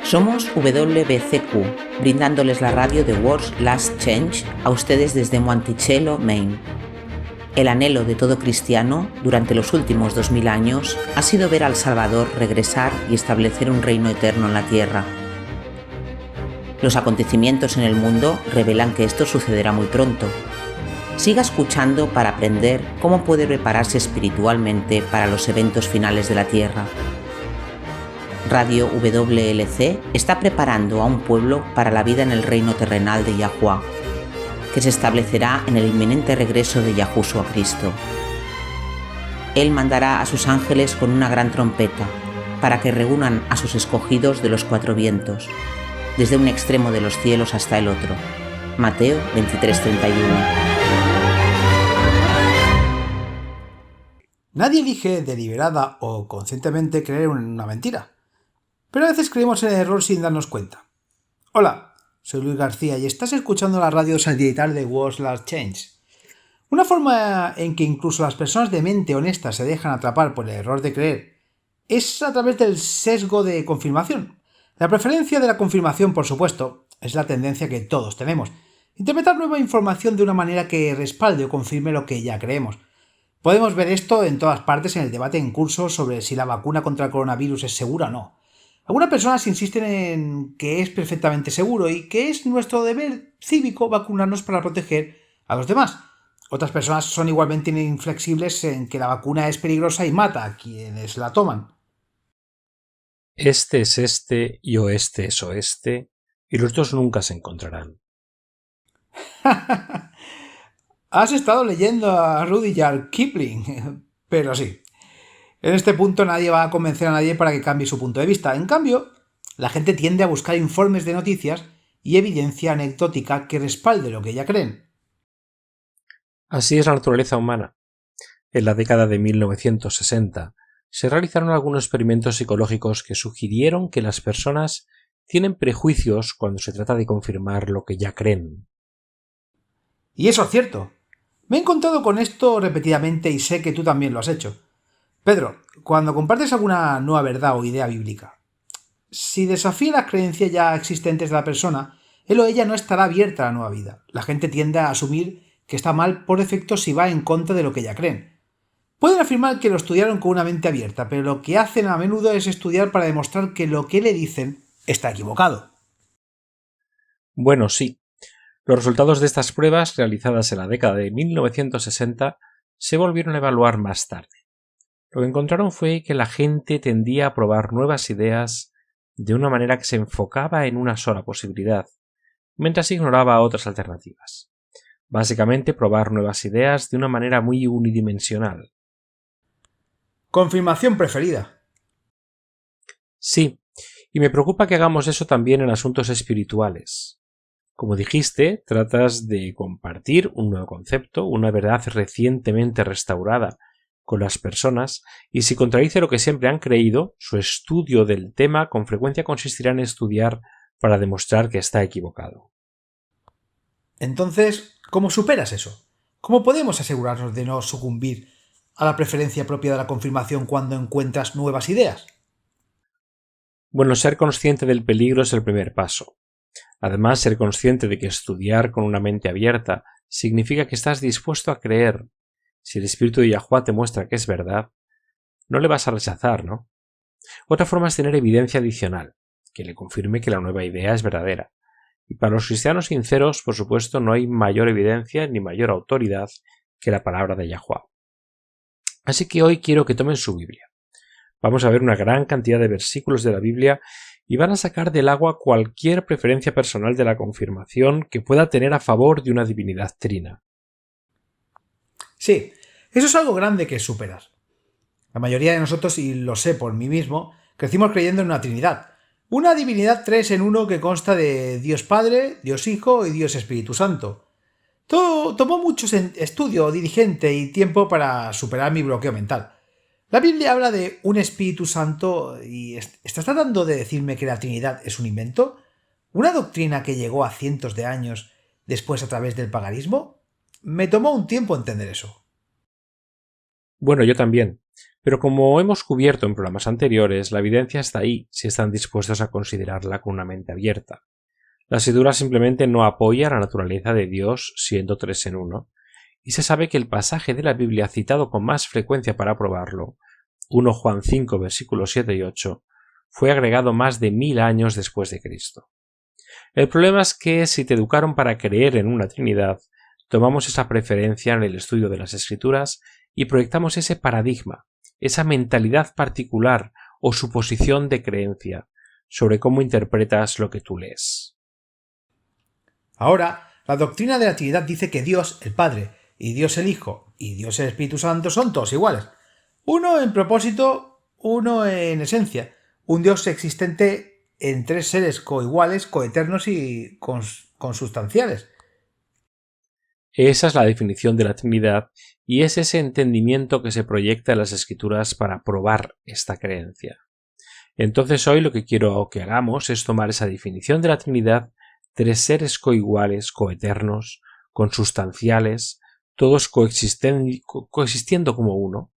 Somos WBCQ, brindándoles la radio de World's Last Change a ustedes desde Monticello, Maine. El anhelo de todo cristiano durante los últimos 2000 años ha sido ver al Salvador regresar y establecer un reino eterno en la tierra. Los acontecimientos en el mundo revelan que esto sucederá muy pronto. Siga escuchando para aprender cómo puede prepararse espiritualmente para los eventos finales de la tierra. Radio WLC está preparando a un pueblo para la vida en el reino terrenal de Yahuwah, que se establecerá en el inminente regreso de Yahushua Cristo. Él mandará a sus ángeles con una gran trompeta para que reúnan a sus escogidos de los cuatro vientos, desde un extremo de los cielos hasta el otro. Mateo 23:31. Nadie elige deliberada o conscientemente creer en una mentira, pero a veces creemos en el error sin darnos cuenta. Hola, soy Luis García y estás escuchando la radio satelital de World's Last Change. Una forma en que incluso las personas de mente honesta se dejan atrapar por el error de creer es a través del sesgo de confirmación. La preferencia de la confirmación, por supuesto, es la tendencia que todos tenemos. Interpretar nueva información de una manera que respalde o confirme lo que ya creemos. Podemos ver esto en todas partes en el debate en curso sobre si la vacuna contra el coronavirus es segura o no. Algunas personas insisten en que es perfectamente seguro y que es nuestro deber cívico vacunarnos para proteger a los demás. Otras personas son igualmente inflexibles en que la vacuna es peligrosa y mata a quienes la toman. Este es este y oeste es oeste, y los dos nunca se encontrarán. Has estado leyendo a Rudyard Kipling, pero sí. En este punto nadie va a convencer a nadie para que cambie su punto de vista. En cambio, la gente tiende a buscar informes de noticias y evidencia anecdótica que respalde lo que ya creen. Así es la naturaleza humana. En la década de 1960 se realizaron algunos experimentos psicológicos que sugirieron que las personas tienen prejuicios cuando se trata de confirmar lo que ya creen. Y eso es cierto. Me he encontrado con esto repetidamente y sé que tú también lo has hecho. Pedro, cuando compartes alguna nueva verdad o idea bíblica, si desafía las creencias ya existentes de la persona, él o ella no estará abierta a la nueva vida. La gente tiende a asumir que está mal por defecto si va en contra de lo que ya creen. Pueden afirmar que lo estudiaron con una mente abierta, pero lo que hacen a menudo es estudiar para demostrar que lo que le dicen está equivocado. Bueno, sí. Los resultados de estas pruebas, realizadas en la década de 1960, se volvieron a evaluar más tarde. Lo que encontraron fue que la gente tendía a probar nuevas ideas de una manera que se enfocaba en una sola posibilidad, mientras ignoraba otras alternativas. Básicamente, probar nuevas ideas de una manera muy unidimensional. Confirmación preferida. Sí, y me preocupa que hagamos eso también en asuntos espirituales. Como dijiste, tratas de compartir un nuevo concepto, una verdad recientemente restaurada con las personas, y si contradice lo que siempre han creído, su estudio del tema con frecuencia consistirá en estudiar para demostrar que está equivocado. Entonces, ¿cómo superas eso? ¿Cómo podemos asegurarnos de no sucumbir a la preferencia propia de la confirmación cuando encuentras nuevas ideas? Bueno, ser consciente del peligro es el primer paso. Además, ser consciente de que estudiar con una mente abierta significa que estás dispuesto a creer. Si el espíritu de Yahuwah te muestra que es verdad, no le vas a rechazar, ¿no? Otra forma es tener evidencia adicional, que le confirme que la nueva idea es verdadera. Y para los cristianos sinceros, por supuesto, no hay mayor evidencia ni mayor autoridad que la palabra de Yahuwah. Así que hoy quiero que tomen su Biblia. Vamos a ver una gran cantidad de versículos de la Biblia y van a sacar del agua cualquier preferencia personal de la confirmación que pueda tener a favor de una divinidad trina. Sí, eso es algo grande que superar. La mayoría de nosotros, y lo sé por mí mismo, crecimos creyendo en una Trinidad. Una divinidad 3 en 1 que consta de Dios Padre, Dios Hijo y Dios Espíritu Santo. Todo tomó mucho estudio diligente y tiempo para superar mi bloqueo mental. La Biblia habla de un Espíritu Santo y ¿estás tratando de decirme que la Trinidad es un invento? ¿Una doctrina que llegó a cientos de años después a través del paganismo? Me tomó un tiempo entender eso. Bueno, yo también, Pero como hemos cubierto en programas anteriores, la evidencia está ahí si están dispuestos a considerarla con una mente abierta. La Escritura simplemente no apoya la naturaleza de Dios siendo tres en uno, y se sabe que el pasaje de la Biblia citado con más frecuencia para probarlo, 1 Juan 5 versículos 7 y 8, fue agregado más de 1000 años después de Cristo. El problema es que si te educaron para creer en una Trinidad, tomamos esa preferencia en el estudio de las Escrituras y proyectamos ese paradigma, esa mentalidad particular o suposición de creencia sobre cómo interpretas lo que tú lees. Ahora, la doctrina de la Trinidad dice que Dios, el Padre, y Dios el Hijo, y Dios el Espíritu Santo son todos iguales. Uno en propósito, uno en esencia. Un Dios existente en tres seres coiguales, coeternos y consustanciales. Esa es la definición de la Trinidad y es ese entendimiento que se proyecta en las Escrituras para probar esta creencia. Entonces hoy lo que quiero que hagamos es tomar esa definición de la Trinidad, tres seres coiguales, coeternos, consustanciales, todos coexistiendo como uno,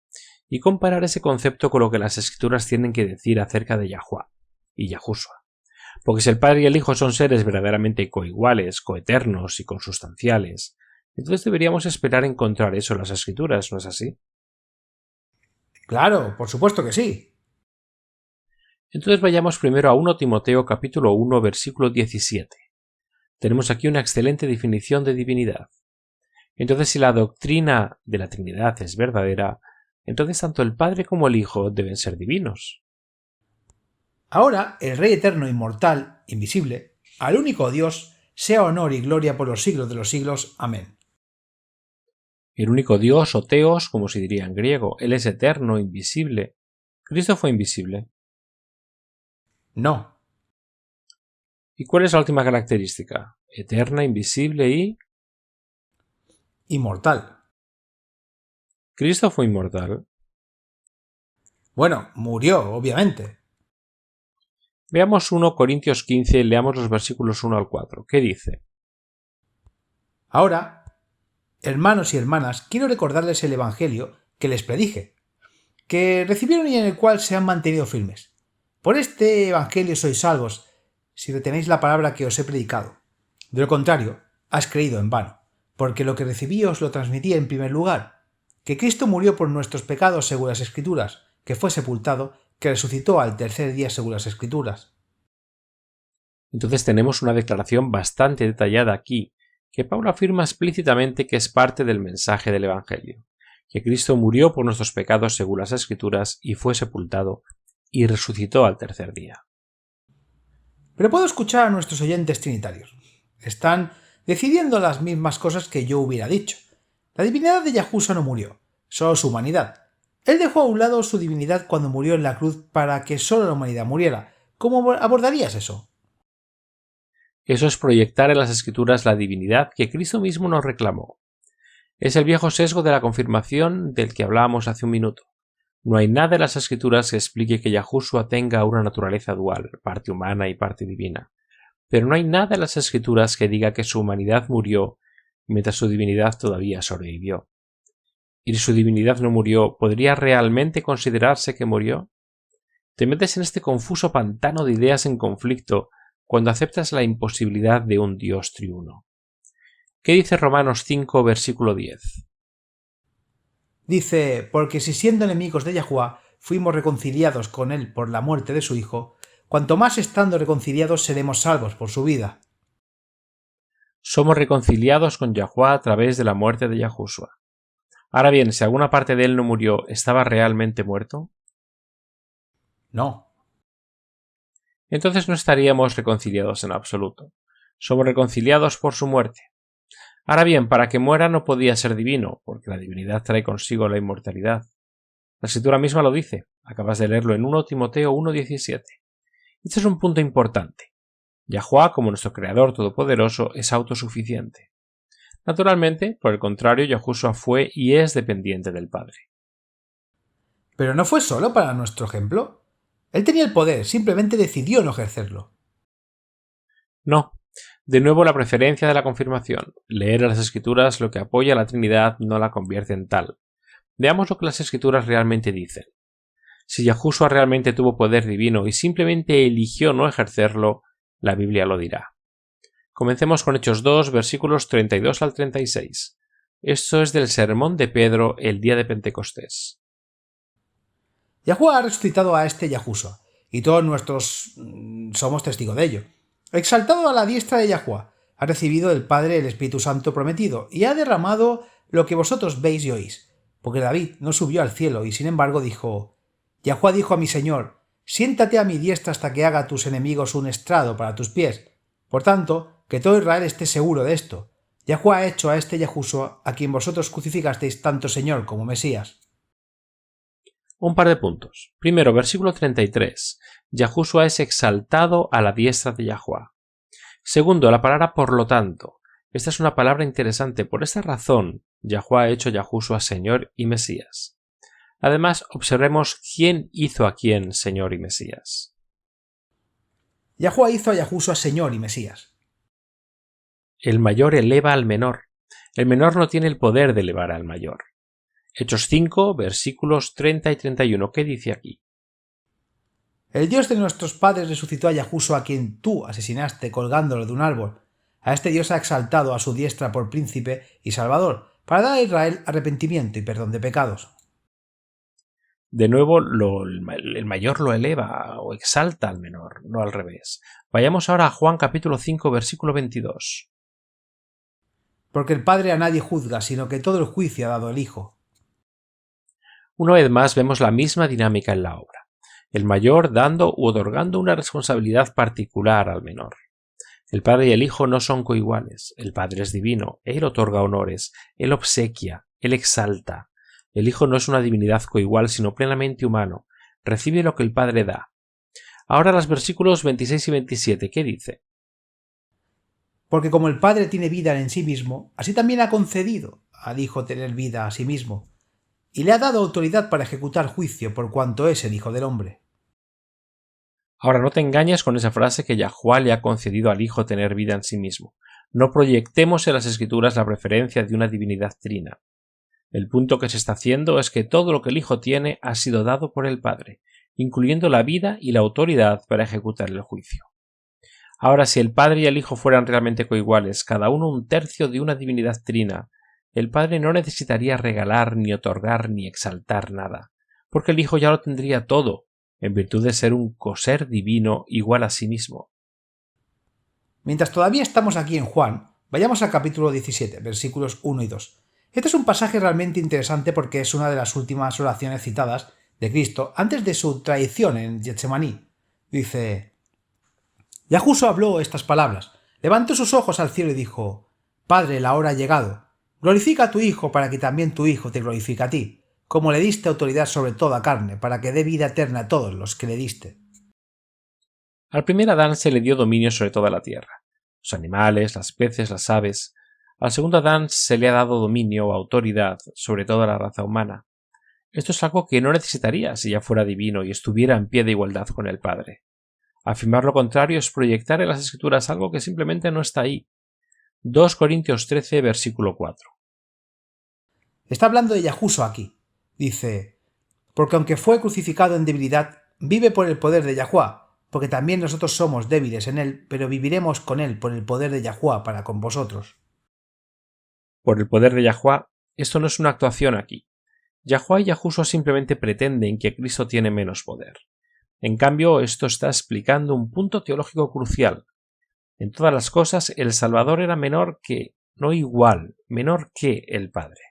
y comparar ese concepto con lo que las Escrituras tienen que decir acerca de Yahuwah y Yahushua. Porque si el Padre y el Hijo son seres verdaderamente coiguales, coeternos y consustanciales, entonces deberíamos esperar encontrar eso en las Escrituras, ¿no es así? Claro, por supuesto que sí. Entonces vayamos primero a 1 Timoteo capítulo 1 versículo 17. Tenemos aquí una excelente definición de divinidad. Entonces, si la doctrina de la Trinidad es verdadera, entonces tanto el Padre como el Hijo deben ser divinos. Ahora, el Rey eterno, inmortal, invisible, al único Dios, sea honor y gloria por los siglos de los siglos. Amén. El único Dios, o Teos, como se diría en griego, Él es eterno, invisible. ¿Cristo fue invisible? No. ¿Y cuál es la última característica? Eterna, invisible y... Inmortal. ¿Cristo fue inmortal? Bueno, murió, obviamente. Veamos 1 Corintios 15, leamos los versículos 1 al 4. ¿Qué dice? Ahora, hermanos y hermanas, quiero recordarles el Evangelio que les predije, que recibieron y en el cual se han mantenido firmes. Por este Evangelio sois salvos, si retenéis la palabra que os he predicado. De lo contrario, has creído en vano, porque lo que recibí os lo transmití en primer lugar, que Cristo murió por nuestros pecados según las Escrituras, que fue sepultado, que resucitó al tercer día según las Escrituras. Entonces tenemos una declaración bastante detallada aquí, que Pablo afirma explícitamente que es parte del mensaje del Evangelio, que Cristo murió por nuestros pecados según las Escrituras y fue sepultado y resucitó al tercer día. Pero puedo escuchar a nuestros oyentes trinitarios. Están decidiendo las mismas cosas que yo hubiera dicho. La divinidad de Yahushua no murió, solo su humanidad. Él dejó a un lado su divinidad cuando murió en la cruz para que solo la humanidad muriera. ¿Cómo abordarías eso? Eso es proyectar en las Escrituras la divinidad que Cristo mismo nos reclamó. Es el viejo sesgo de la confirmación del que hablábamos hace un minuto. No hay nada en las Escrituras que explique que Yahushua tenga una naturaleza dual, parte humana y parte divina. Pero no hay nada en las Escrituras que diga que su humanidad murió mientras su divinidad todavía sobrevivió. ¿Y si su divinidad no murió, podría realmente considerarse que murió? Te metes en este confuso pantano de ideas en conflicto cuando aceptas la imposibilidad de un Dios triuno. ¿Qué dice Romanos 5, versículo 10? Dice, porque si siendo enemigos de Yahuwah fuimos reconciliados con él por la muerte de su Hijo, cuanto más estando reconciliados seremos salvos por su vida. Somos reconciliados con Yahuwah a través de la muerte de Yahushua. Ahora bien, si alguna parte de él no murió, ¿estaba realmente muerto? No. Entonces no estaríamos reconciliados en absoluto. Somos reconciliados por su muerte. Ahora bien, para que muera no podía ser divino, porque la divinidad trae consigo la inmortalidad. La Escritura misma lo dice. Acabas de leerlo en 1 Timoteo 1:17. Este es un punto importante. Yahuwah, como nuestro Creador Todopoderoso, es autosuficiente. Naturalmente, por el contrario, Yahushua fue y es dependiente del Padre. Pero no fue solo para nuestro ejemplo. Él tenía el poder, simplemente decidió no ejercerlo. No. De nuevo la preferencia de la confirmación. Leer las Escrituras lo que apoya a la Trinidad no la convierte en tal. Veamos lo que las Escrituras realmente dicen. Si Yahushua realmente tuvo poder divino y simplemente eligió no ejercerlo, la Biblia lo dirá. Comencemos con Hechos 2, versículos 32 al 36. Esto es del sermón de Pedro el día de Pentecostés. Yahuwah ha resucitado a este Yahushua, y todos nuestros somos testigos de ello. Exaltado a la diestra de Yahuwah, ha recibido del Padre el Espíritu Santo prometido, y ha derramado lo que vosotros veis y oís. Porque David no subió al cielo, y sin embargo dijo: Yahuwah dijo a mi Señor: siéntate a mi diestra hasta que haga a tus enemigos un estrado para tus pies. Por tanto, que todo Israel esté seguro de esto. Yahuwah ha hecho a este Yahushua, a quien vosotros crucificasteis tanto Señor como Mesías. Un par de puntos. Primero, versículo 33. Yahushua es exaltado a la diestra de Yahuwah. Segundo, la palabra por lo tanto. Esta es una palabra interesante. Por esta razón, Yahuwah ha hecho a Yahushua Señor y Mesías. Además, observemos quién hizo a quién Señor y Mesías. Yahuwah hizo a Yahushua Señor y Mesías. El mayor eleva al menor. El menor no tiene el poder de elevar al mayor. Hechos 5, versículos 30 y 31. ¿Qué dice aquí? El Dios de nuestros padres resucitó a Yahushua, a quien tú asesinaste colgándolo de un árbol. A este Dios ha exaltado a su diestra por príncipe y salvador, para dar a Israel arrepentimiento y perdón de pecados. De nuevo, el mayor lo eleva o exalta al menor, no al revés. Vayamos ahora a Juan capítulo 5, versículo 22. Porque el Padre a nadie juzga, sino que todo el juicio ha dado el Hijo. Una vez más vemos la misma dinámica en la obra. El mayor dando u otorgando una responsabilidad particular al menor. El Padre y el Hijo no son coiguales. El Padre es divino, Él otorga honores, Él obsequia, Él exalta. El Hijo no es una divinidad coigual, sino plenamente humano. Recibe lo que el Padre da. Ahora los versículos 26 y 27, ¿qué dice? Porque como el Padre tiene vida en sí mismo, así también ha concedido al Hijo tener vida a sí mismo, y le ha dado autoridad para ejecutar juicio por cuanto es el Hijo del Hombre. Ahora no te engañes con esa frase que Yahuwah le ha concedido al Hijo tener vida en sí mismo. No proyectemos en las Escrituras la preferencia de una divinidad trina. El punto que se está haciendo es que todo lo que el Hijo tiene ha sido dado por el Padre, incluyendo la vida y la autoridad para ejecutar el juicio. Ahora, si el Padre y el Hijo fueran realmente coiguales, cada uno un tercio de una divinidad trina, el Padre no necesitaría regalar, ni otorgar, ni exaltar nada, porque el Hijo ya lo tendría todo, en virtud de ser un coser divino igual a sí mismo. Mientras todavía estamos aquí en Juan, vayamos al capítulo 17, versículos 1 y 2. Este es un pasaje realmente interesante porque es una de las últimas oraciones citadas de Cristo antes de su traición en Getsemaní. Dice: Yahushua habló estas palabras, levantó sus ojos al cielo y dijo: Padre, la hora ha llegado. Glorifica a tu Hijo para que también tu Hijo te glorifique a ti, como le diste autoridad sobre toda carne, para que dé vida eterna a todos los que le diste. Al primer Adán se le dio dominio sobre toda la tierra, los animales, las peces, las aves. Al segundo Adán se le ha dado dominio o autoridad sobre toda la raza humana. Esto es algo que no necesitaría si ya fuera divino y estuviera en pie de igualdad con el Padre. Afirmar lo contrario es proyectar en las Escrituras algo que simplemente no está ahí. 2 Corintios 13, versículo 4. Está hablando de Yahushua aquí. Dice: porque aunque fue crucificado en debilidad, vive por el poder de Yahuwah, porque también nosotros somos débiles en él, pero viviremos con él por el poder de Yahuwah para con vosotros. Por el poder de Yahuwah, esto no es una actuación aquí. Yahuwah y Yahushua simplemente pretenden que Cristo tiene menos poder. En cambio, esto está explicando un punto teológico crucial. En todas las cosas, el Salvador era menor que, no igual, menor que el Padre.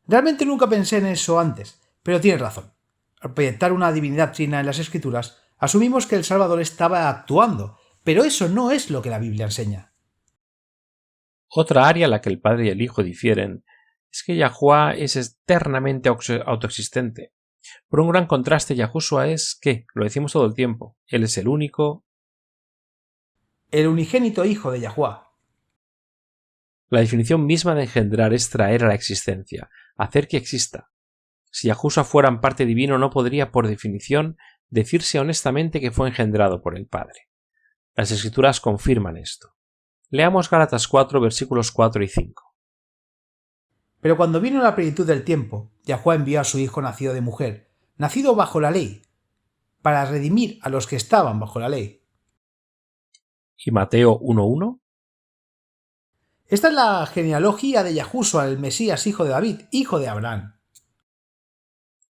Realmente nunca pensé en eso antes, pero tienes razón. Al proyectar una divinidad trina en las Escrituras, asumimos que el Salvador estaba actuando, pero eso no es lo que la Biblia enseña. Otra área en la que el Padre y el Hijo difieren es que Yahuwah es eternamente autoexistente. Por un gran contraste, Yahushua es que, lo decimos todo el tiempo, Él es el único, el unigénito Hijo de Yahuwah. La definición misma de engendrar es traer a la existencia, hacer que exista. Si Yahushua fuera en parte divino, no podría, por definición, decirse honestamente que fue engendrado por el Padre. Las Escrituras confirman esto. Leamos Gálatas 4, versículos 4 y 5. Pero cuando vino la plenitud del tiempo, Yahuwah envió a su Hijo nacido de mujer, nacido bajo la ley, para redimir a los que estaban bajo la ley. ¿Y Mateo 1:1? Esta es la genealogía de Yahushua, el Mesías, hijo de David, hijo de Abraham.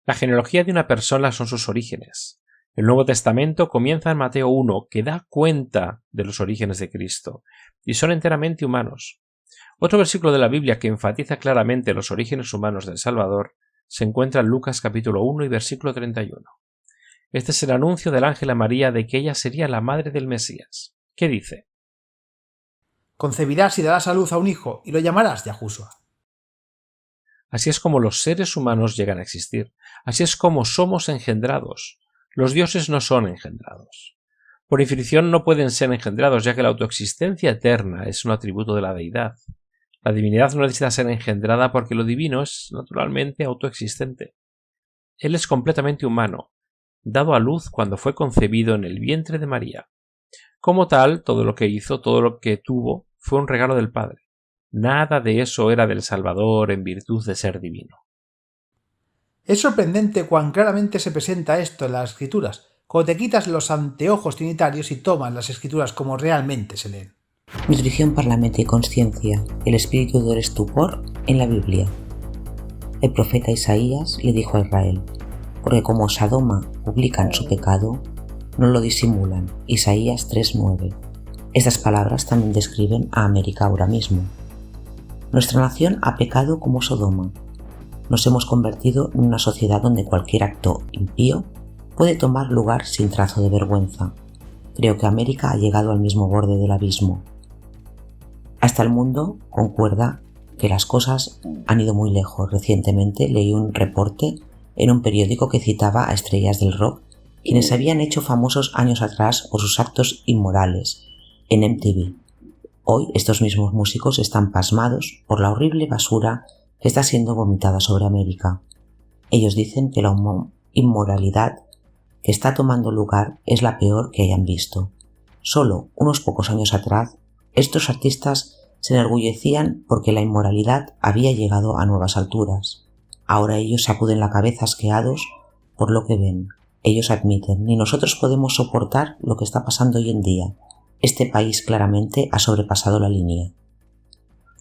La genealogía de una persona son sus orígenes. El Nuevo Testamento comienza en Mateo 1, que da cuenta de los orígenes de Cristo, y son enteramente humanos. Otro versículo de la Biblia que enfatiza claramente los orígenes humanos del Salvador se encuentra en Lucas capítulo 1 y versículo 31. Este es el anuncio del ángel a María de que ella sería la madre del Mesías. ¿Qué dice? Concebirás y darás a luz a un hijo, y lo llamarás Yahushua. Así es como los seres humanos llegan a existir. Así es como somos engendrados. Los dioses no son engendrados. Por definición no pueden ser engendrados, ya que la autoexistencia eterna es un atributo de la deidad. La divinidad no necesita ser engendrada porque lo divino es naturalmente autoexistente. Él es completamente humano, dado a luz cuando fue concebido en el vientre de María. Como tal, todo lo que hizo, todo lo que tuvo, fue un regalo del Padre. Nada de eso era del Salvador en virtud de ser divino. Es sorprendente cuán claramente se presenta esto en las Escrituras, cuando te quitas los anteojos trinitarios y tomas las Escrituras como realmente se leen. Nutrición para la mente y conciencia, el espíritu del estupor en la Biblia. El profeta Isaías le dijo a Israel, porque como Sodoma publican su pecado, no lo disimulan. Isaías 3:9. Estas palabras también describen a América ahora mismo. Nuestra nación ha pecado como Sodoma. Nos hemos convertido en una sociedad donde cualquier acto impío puede tomar lugar sin trazo de vergüenza. Creo que América ha llegado al mismo borde del abismo. Hasta el mundo concuerda que las cosas han ido muy lejos. Recientemente leí un reporte en un periódico que citaba a estrellas del rock, quienes se habían hecho famosos años atrás por sus actos inmorales en MTV. Hoy estos mismos músicos están pasmados por la horrible basura que está siendo vomitada sobre América. Ellos dicen que la inmoralidad que está tomando lugar es la peor que hayan visto. Solo unos pocos años atrás, estos artistas se enorgullecían porque la inmoralidad había llegado a nuevas alturas. Ahora ellos sacuden la cabeza asqueados por lo que ven. Ellos admiten, ni nosotros podemos soportar lo que está pasando hoy en día. Este país claramente ha sobrepasado la línea.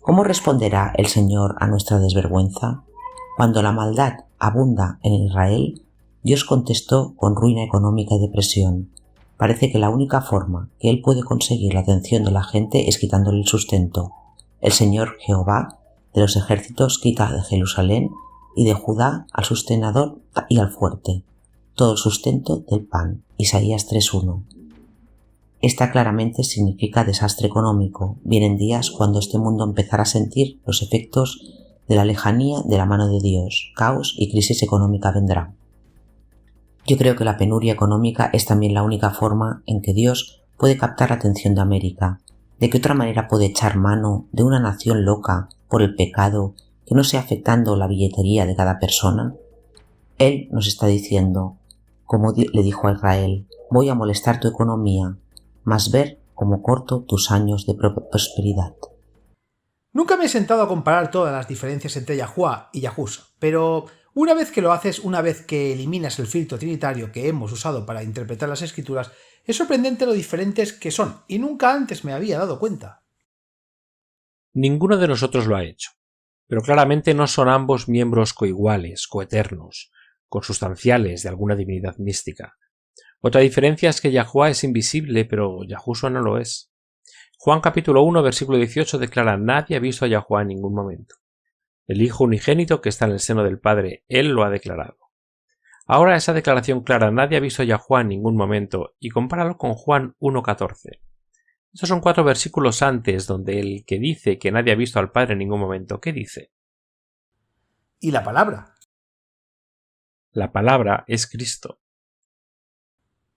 ¿Cómo responderá el Señor a nuestra desvergüenza? Cuando la maldad abunda en Israel, Dios contestó con ruina económica y depresión. Parece que la única forma que Él puede conseguir la atención de la gente es quitándole el sustento. El Señor Jehová de los ejércitos quita de Jerusalén y de Judá al sustenador y al fuerte, todo el sustento del pan. Isaías 3:1. Esta claramente significa desastre económico. Vienen días cuando este mundo empezará a sentir los efectos de la lejanía de la mano de Dios. Caos y crisis económica vendrá. Yo creo que la penuria económica es también la única forma en que Dios puede captar la atención de América. ¿De qué otra manera puede echar mano de una nación loca por el pecado que no sea afectando la billetería de cada persona? Él nos está diciendo, como le dijo a Israel, voy a molestar tu economía, mas ver cómo corto tus años de prosperidad. Nunca me he sentado a comparar todas las diferencias entre Yahuwah y Yahushua, pero una vez que lo haces, una vez que eliminas el filtro trinitario que hemos usado para interpretar las escrituras, es sorprendente lo diferentes que son, y nunca antes me había dado cuenta. Ninguno de nosotros lo ha hecho, pero claramente no son ambos miembros coiguales, coeternos, consustanciales de alguna divinidad mística. Otra diferencia es que Yahuwah es invisible, pero Yahushua no lo es. Juan capítulo 1, versículo 18 declara: nadie ha visto a Yahuwah en ningún momento. El Hijo unigénito que está en el seno del Padre, Él lo ha declarado. Ahora esa declaración clara, nadie ha visto a Yahuwah en ningún momento, y compáralo con Juan 1:14. Estos son 4 versículos antes donde el que dice que nadie ha visto al Padre en ningún momento, ¿qué dice? ¿Y la palabra? La palabra es Cristo.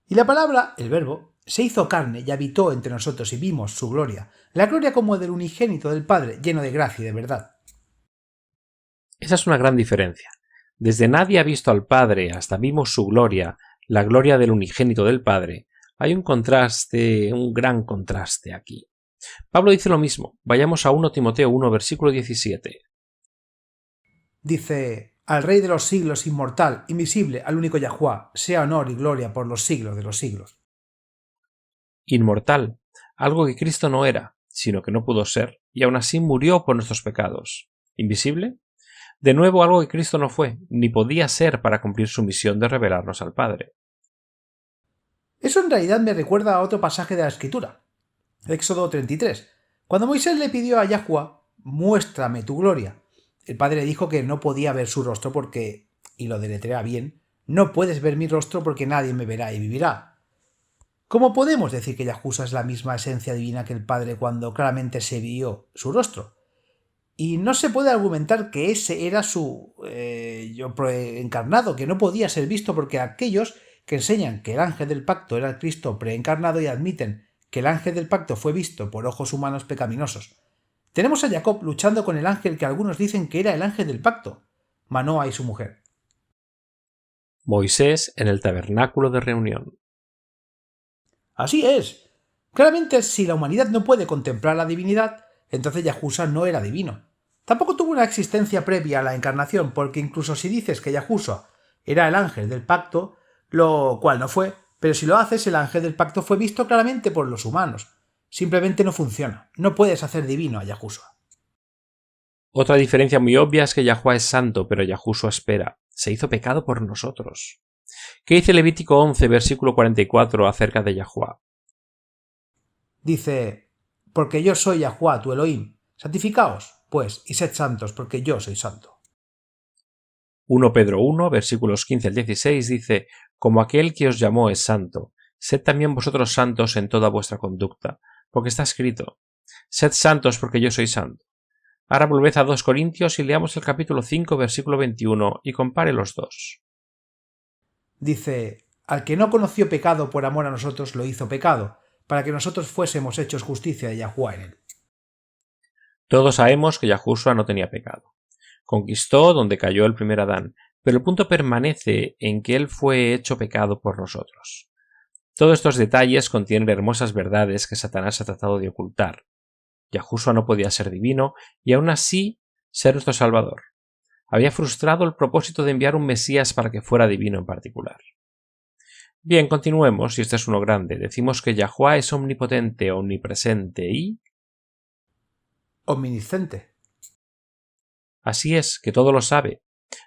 Y la palabra, el verbo, se hizo carne y habitó entre nosotros y vimos su gloria, la gloria como del unigénito del Padre, lleno de gracia y de verdad. Esa es una gran diferencia. Desde nadie ha visto al Padre hasta vimos su gloria, la gloria del unigénito del Padre. Hay un contraste, un gran contraste aquí. Pablo dice lo mismo. Vayamos a 1 Timoteo 1, versículo 17. Dice, Al Rey de los siglos, inmortal, invisible, al único Yahuwá, sea honor y gloria por los siglos de los siglos. Inmortal, algo que Cristo no era, sino que no pudo ser, y aún así murió por nuestros pecados. ¿Invisible? De nuevo algo que Cristo no fue, ni podía ser para cumplir su misión de revelarnos al Padre. Eso en realidad me recuerda a otro pasaje de la Escritura. Éxodo 33. Cuando Moisés le pidió a Yahuwá, muéstrame tu gloria, el Padre le dijo que no podía ver su rostro porque, y lo deletrea bien, no puedes ver mi rostro porque nadie me verá y vivirá. ¿Cómo podemos decir que Yahushua es la misma esencia divina que el Padre cuando claramente se vio su rostro? Y no se puede argumentar que ese era su yo encarnado, que no podía ser visto porque aquellos que enseñan que el ángel del pacto era el Cristo preencarnado y admiten que el ángel del pacto fue visto por ojos humanos pecaminosos. Tenemos a Jacob luchando con el ángel que algunos dicen que era el ángel del pacto, Manoa y su mujer. Moisés en el tabernáculo de reunión. Así es. Claramente, si la humanidad no puede contemplar la divinidad, entonces Yahushua no era divino. Tampoco tuvo una existencia previa a la encarnación, porque incluso si dices que Yahushua era el ángel del pacto, lo cual no fue, pero si lo haces, el ángel del pacto fue visto claramente por los humanos. Simplemente no funciona. No puedes hacer divino a Yahushua. Otra diferencia muy obvia es que Yahuwá es santo, pero Yahushua espera. Se hizo pecado por nosotros. ¿Qué dice Levítico 11, versículo 44 acerca de Yahuwá? Dice, porque yo soy Yahuwá, tu Elohim. Santificaos, pues, y sed santos, porque yo soy santo. 1 Pedro 1, versículos 15 al 16 dice, como aquel que os llamó es santo, sed también vosotros santos en toda vuestra conducta, porque está escrito, sed santos porque yo soy santo. Ahora volved a 2 Corintios y leamos el capítulo 5, versículo 21 y compare los dos. Dice, al que no conoció pecado por amor a nosotros lo hizo pecado, para que nosotros fuésemos hechos justicia de Yahuwá en él. Todos sabemos que Yahushua no tenía pecado. Conquistó donde cayó el primer Adán, pero el punto permanece en que él fue hecho pecado por nosotros. Todos estos detalles contienen hermosas verdades que Satanás ha tratado de ocultar. Yahushua no podía ser divino y aún así ser nuestro Salvador. Había frustrado el propósito de enviar un Mesías para que fuera divino en particular. Bien, continuemos, y este es uno grande. Decimos que Yahuwá es omnipotente, omnipresente y... omnisciente. Así es, que todo lo sabe.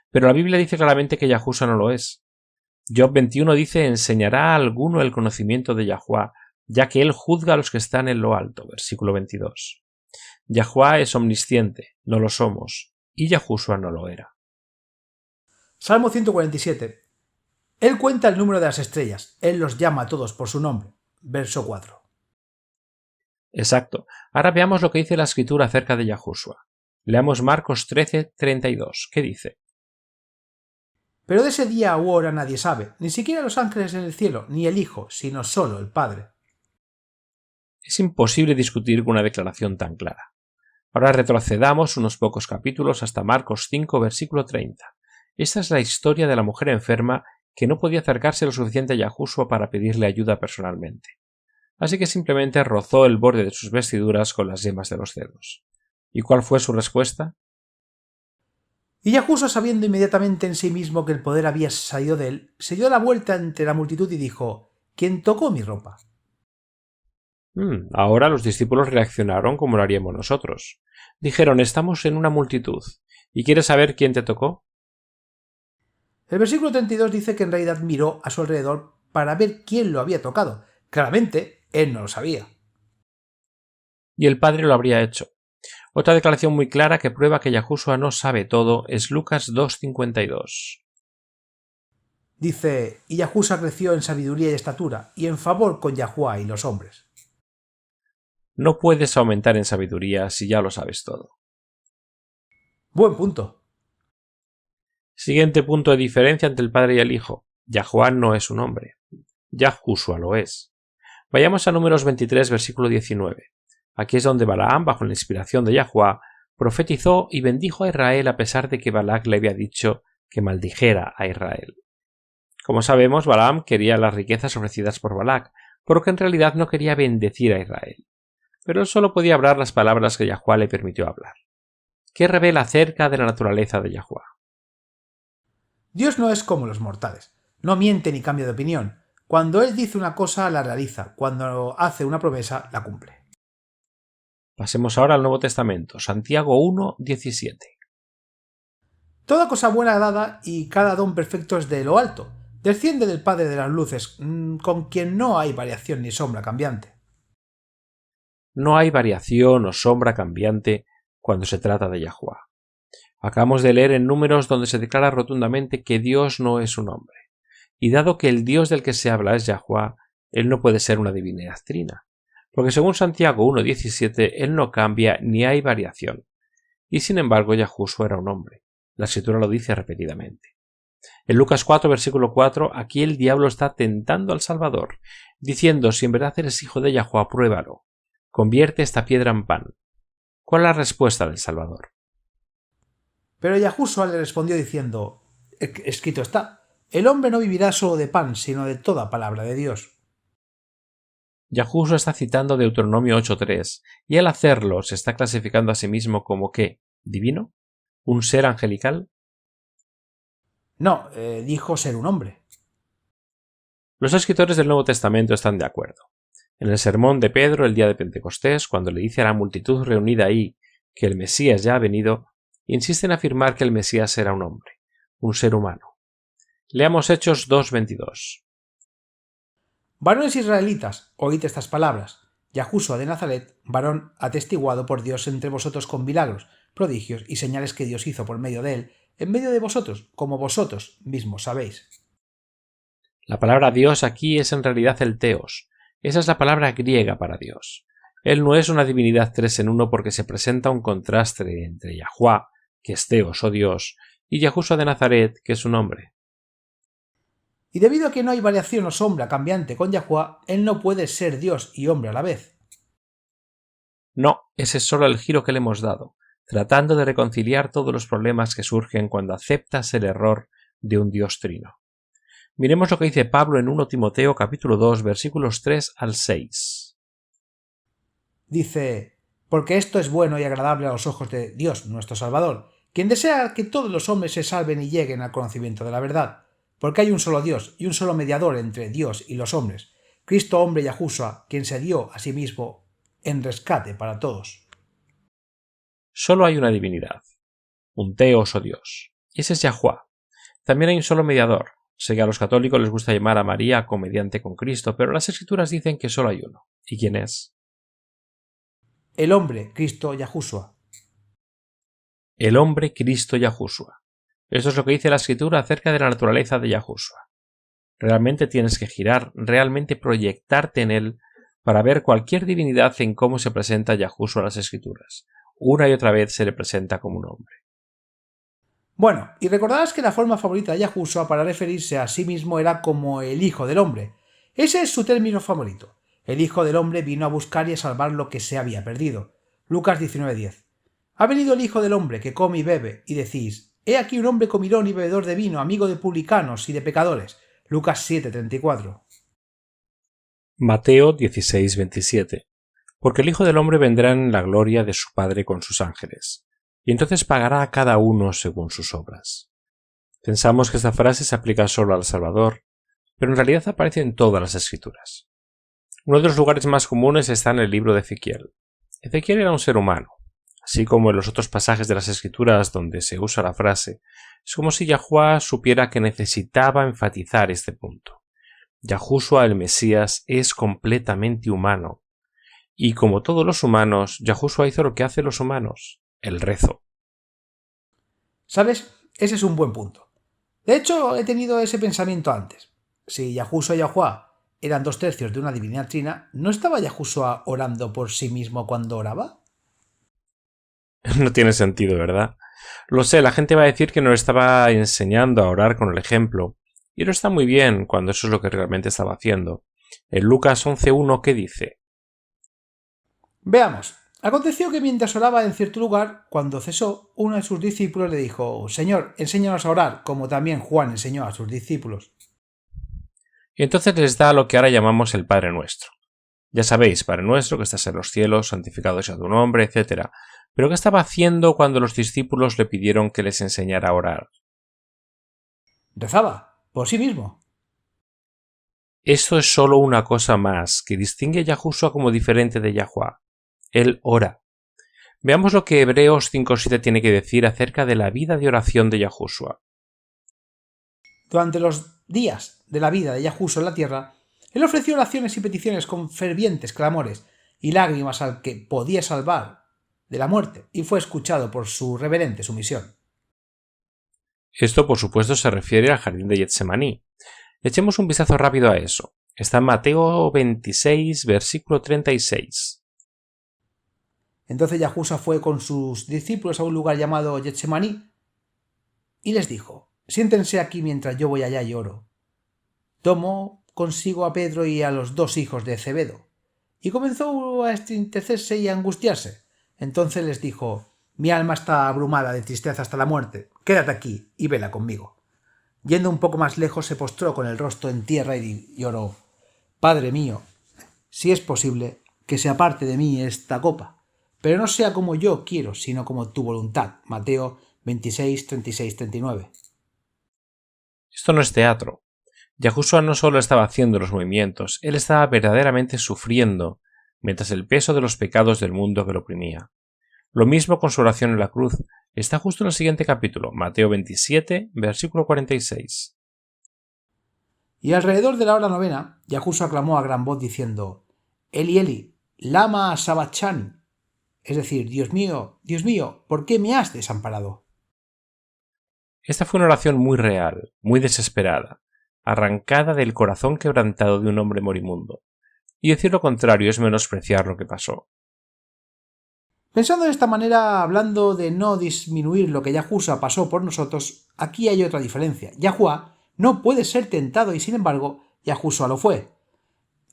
Pero la Biblia dice claramente que Yahushua no lo es. Job 21 dice, enseñará a alguno el conocimiento de Yahuwá, ya que él juzga a los que están en lo alto. Versículo 22. Yahuwá es omnisciente, no lo somos, y Yahushua no lo era. Salmo 147. Él cuenta el número de las estrellas, él los llama a todos por su nombre. Verso 4. Exacto. Ahora veamos lo que dice la Escritura acerca de Yahushua. Leamos Marcos 13, 32. ¿Qué dice? Pero de ese día u hora nadie sabe, ni siquiera los ángeles en el cielo, ni el Hijo, sino solo el Padre. Es imposible discutir con una declaración tan clara. Ahora retrocedamos unos pocos capítulos hasta Marcos 5, versículo 30. Esta es la historia de la mujer enferma que no podía acercarse lo suficiente a Yahushua para pedirle ayuda personalmente. Así que simplemente rozó el borde de sus vestiduras con las yemas de los dedos. ¿Y cuál fue su respuesta? Y Yahushua, sabiendo inmediatamente en sí mismo que el poder había salido de él, se dio la vuelta entre la multitud y dijo, ¿quién tocó mi ropa? Ahora los discípulos reaccionaron como lo haríamos nosotros. Dijeron, estamos en una multitud. ¿Y quieres saber quién te tocó? El versículo 32 dice que en realidad miró a su alrededor para ver quién lo había tocado. Claramente, él no lo sabía. Y el Padre lo habría hecho. Otra declaración muy clara que prueba que Yahushua no sabe todo es Lucas 2:52. Dice, y Yahushua creció en sabiduría y estatura, y en favor con Yahuwá y los hombres. No puedes aumentar en sabiduría si ya lo sabes todo. Buen punto. Siguiente punto de diferencia entre el Padre y el Hijo. Yahuwá no es un hombre. Yahushua lo es. Vayamos a Números 23, versículo 19. Aquí es donde Balaam, bajo la inspiración de Yahuwá, profetizó y bendijo a Israel a pesar de que Balac le había dicho que maldijera a Israel. Como sabemos, Balaam quería las riquezas ofrecidas por Balac, porque en realidad no quería bendecir a Israel. Pero él solo podía hablar las palabras que Yahuwá le permitió hablar. ¿Qué revela acerca de la naturaleza de Yahuwá? Dios no es como los mortales. No miente ni cambia de opinión. Cuando Él dice una cosa, la realiza. Cuando hace una promesa, la cumple. Pasemos ahora al Nuevo Testamento, Santiago 1:17. Toda cosa buena dada y cada don perfecto es de lo alto. Desciende del Padre de las luces, con quien no hay variación ni sombra cambiante. No hay variación o sombra cambiante cuando se trata de Yahuwá. Acabamos de leer en Números donde se declara rotundamente que Dios no es un hombre. Y dado que el Dios del que se habla es Yahuwá, Él no puede ser una divinidad trina. Porque según Santiago 1:17, Él no cambia ni hay variación. Y sin embargo, Yahushua era un hombre. La Escritura lo dice repetidamente. En Lucas 4, versículo 4, aquí el diablo está tentando al Salvador, diciendo: si en verdad eres hijo de Yahuwá, pruébalo. Convierte esta piedra en pan. ¿Cuál es la respuesta del Salvador? Pero Yahushua le respondió diciendo: escrito está, el hombre no vivirá solo de pan, sino de toda palabra de Dios. Yahushua está citando Deuteronomio 8:3, y al hacerlo se está clasificando a sí mismo como ¿qué? ¿Divino? ¿Un ser angelical? No, dijo ser un hombre. Los escritores del Nuevo Testamento están de acuerdo. En el sermón de Pedro el día de Pentecostés, cuando le dice a la multitud reunida ahí que el Mesías ya ha venido, insiste en afirmar que el Mesías era un hombre, un ser humano. Leamos Hechos 2:22. Varones israelitas, oíd estas palabras. Yahushua de Nazaret, varón atestiguado por Dios entre vosotros con milagros, prodigios y señales que Dios hizo por medio de él, en medio de vosotros, como vosotros mismos sabéis. La palabra Dios aquí es en realidad el Teos. Esa es la palabra griega para Dios. Él no es una divinidad tres en uno porque se presenta un contraste entre Yahuwá, que es Teos o Dios, y Yahushua de Nazaret, que es un hombre. Y debido a que no hay variación o sombra cambiante con Yahuwá, él no puede ser Dios y hombre a la vez. No, ese es solo el giro que le hemos dado, tratando de reconciliar todos los problemas que surgen cuando aceptas el error de un Dios trino. Miremos lo que dice Pablo en 1 Timoteo capítulo 2 versículos 3 al 6. Dice: porque esto es bueno y agradable a los ojos de Dios, nuestro Salvador, quien desea que todos los hombres se salven y lleguen al conocimiento de la verdad. Porque hay un solo Dios y un solo mediador entre Dios y los hombres, Cristo hombre Yahushua, quien se dio a sí mismo en rescate para todos. Solo hay una divinidad, un Teos o Dios, y ese es Yahuwá. También hay un solo mediador. Sé que a los católicos les gusta llamar a María comediante con Cristo, pero las Escrituras dicen que solo hay uno. ¿Y quién es? El hombre, Cristo Yahushua. El hombre Cristo Yahushua. Eso es lo que dice la Escritura acerca de la naturaleza de Yahushua. Realmente tienes que girar, realmente proyectarte en él para ver cualquier divinidad en cómo se presenta Yahushua en las Escrituras. Una y otra vez se le presenta como un hombre. Bueno, y recordarás que la forma favorita de Yahushua para referirse a sí mismo era como el Hijo del Hombre. Ese es su término favorito. El Hijo del Hombre vino a buscar y a salvar lo que se había perdido. Lucas 19:10. Ha venido el Hijo del Hombre que come y bebe, y decís: he aquí un hombre comilón y bebedor de vino, amigo de publicanos y de pecadores. Lucas 7:34. Mateo 16:27. Porque el Hijo del Hombre vendrá en la gloria de su Padre con sus ángeles, y entonces pagará a cada uno según sus obras. Pensamos que esta frase se aplica solo al Salvador, pero en realidad aparece en todas las Escrituras. Uno de los lugares más comunes está en el libro de Ezequiel. Ezequiel era un ser humano. Así como en los otros pasajes de las Escrituras donde se usa la frase, es como si Yahuwá supiera que necesitaba enfatizar este punto. Yahushua el Mesías es completamente humano, y como todos los humanos, Yahushua hizo lo que hacen los humanos, el rezo. ¿Sabes? Ese es un buen punto. De hecho, he tenido ese pensamiento antes. Si Yahushua y Yahuwá eran 2/3 de una divinidad trina, ¿no estaba Yahushua orando por sí mismo cuando oraba? No tiene sentido, ¿verdad? Lo sé, la gente va a decir que nos estaba enseñando a orar con el ejemplo, y no está muy bien cuando eso es lo que realmente estaba haciendo. En Lucas 11:1, ¿qué dice? Veamos. Aconteció que mientras oraba en cierto lugar, cuando cesó, uno de sus discípulos le dijo: Señor, enséñanos a orar, como también Juan enseñó a sus discípulos. Y entonces les da lo que ahora llamamos el Padre Nuestro. Ya sabéis, Padre Nuestro, que estás en los cielos, santificado sea tu nombre, etc. Pero ¿qué estaba haciendo cuando los discípulos le pidieron que les enseñara a orar? Rezaba, por sí mismo. Esto es solo una cosa más que distingue a Yahushua como diferente de Yahuwah. Él ora. Veamos lo que Hebreos 5:7 tiene que decir acerca de la vida de oración de Yahushua. Durante los días de la vida de Yahushua en la tierra, él ofreció oraciones y peticiones con fervientes clamores y lágrimas al que podía salvar de la muerte, y fue escuchado por su reverente sumisión. Esto, por supuesto, se refiere al jardín de Getsemaní. Echemos un vistazo rápido a eso. Está en Mateo 26, versículo 36. Entonces Yahushua fue con sus discípulos a un lugar llamado Getsemaní y les dijo: siéntense aquí mientras yo voy allá y oro. Tomó consigo a Pedro y a los 2 hijos de Zebedo, y comenzó a entristecerse y a angustiarse. Entonces les dijo: mi alma está abrumada de tristeza hasta la muerte, quédate aquí y vela conmigo. Yendo un poco más lejos, se postró con el rostro en tierra y oró: Padre mío, si es posible, que se aparte de mí esta copa, pero no sea como yo quiero, sino como tu voluntad. Mateo 26, 36, 39. Esto no es teatro. Yahushua no solo estaba haciendo los movimientos, él estaba verdaderamente sufriendo, mientras el peso de los pecados del mundo que lo oprimía. Lo mismo con su oración en la cruz. Está justo en el siguiente capítulo, Mateo 27, versículo 46. Y alrededor de la hora 9, Yahushua clamó a gran voz diciendo: Eli, Eli, lama sabachthani, es decir, Dios mío, ¿por qué me has desamparado? Esta fue una oración muy real, muy desesperada, arrancada del corazón quebrantado de un hombre moribundo. Y decir lo contrario es menospreciar lo que pasó. Pensando de esta manera, hablando de no disminuir lo que Yahushua pasó por nosotros, aquí hay otra diferencia. Yahuwah no puede ser tentado y sin embargo Yahushua lo fue.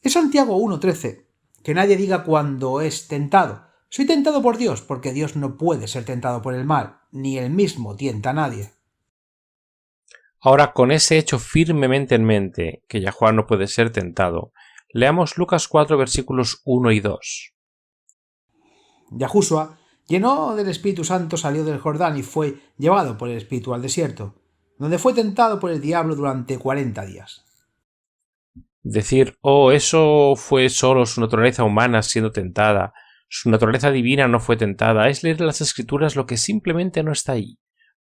Es Santiago 1:13, que nadie diga cuando es tentado: soy tentado por Dios, porque Dios no puede ser tentado por el mal, ni él mismo tienta a nadie. Ahora, con ese hecho firmemente en mente, que Yahuwah no puede ser tentado, leamos Lucas 4 versículos 1 y 2. Yahushua, lleno del Espíritu Santo, salió del Jordán y fue llevado por el Espíritu al desierto, donde fue tentado por el diablo durante 40 días. Decir, eso fue solo su naturaleza humana siendo tentada, su naturaleza divina no fue tentada, es leer las Escrituras lo que simplemente no está ahí.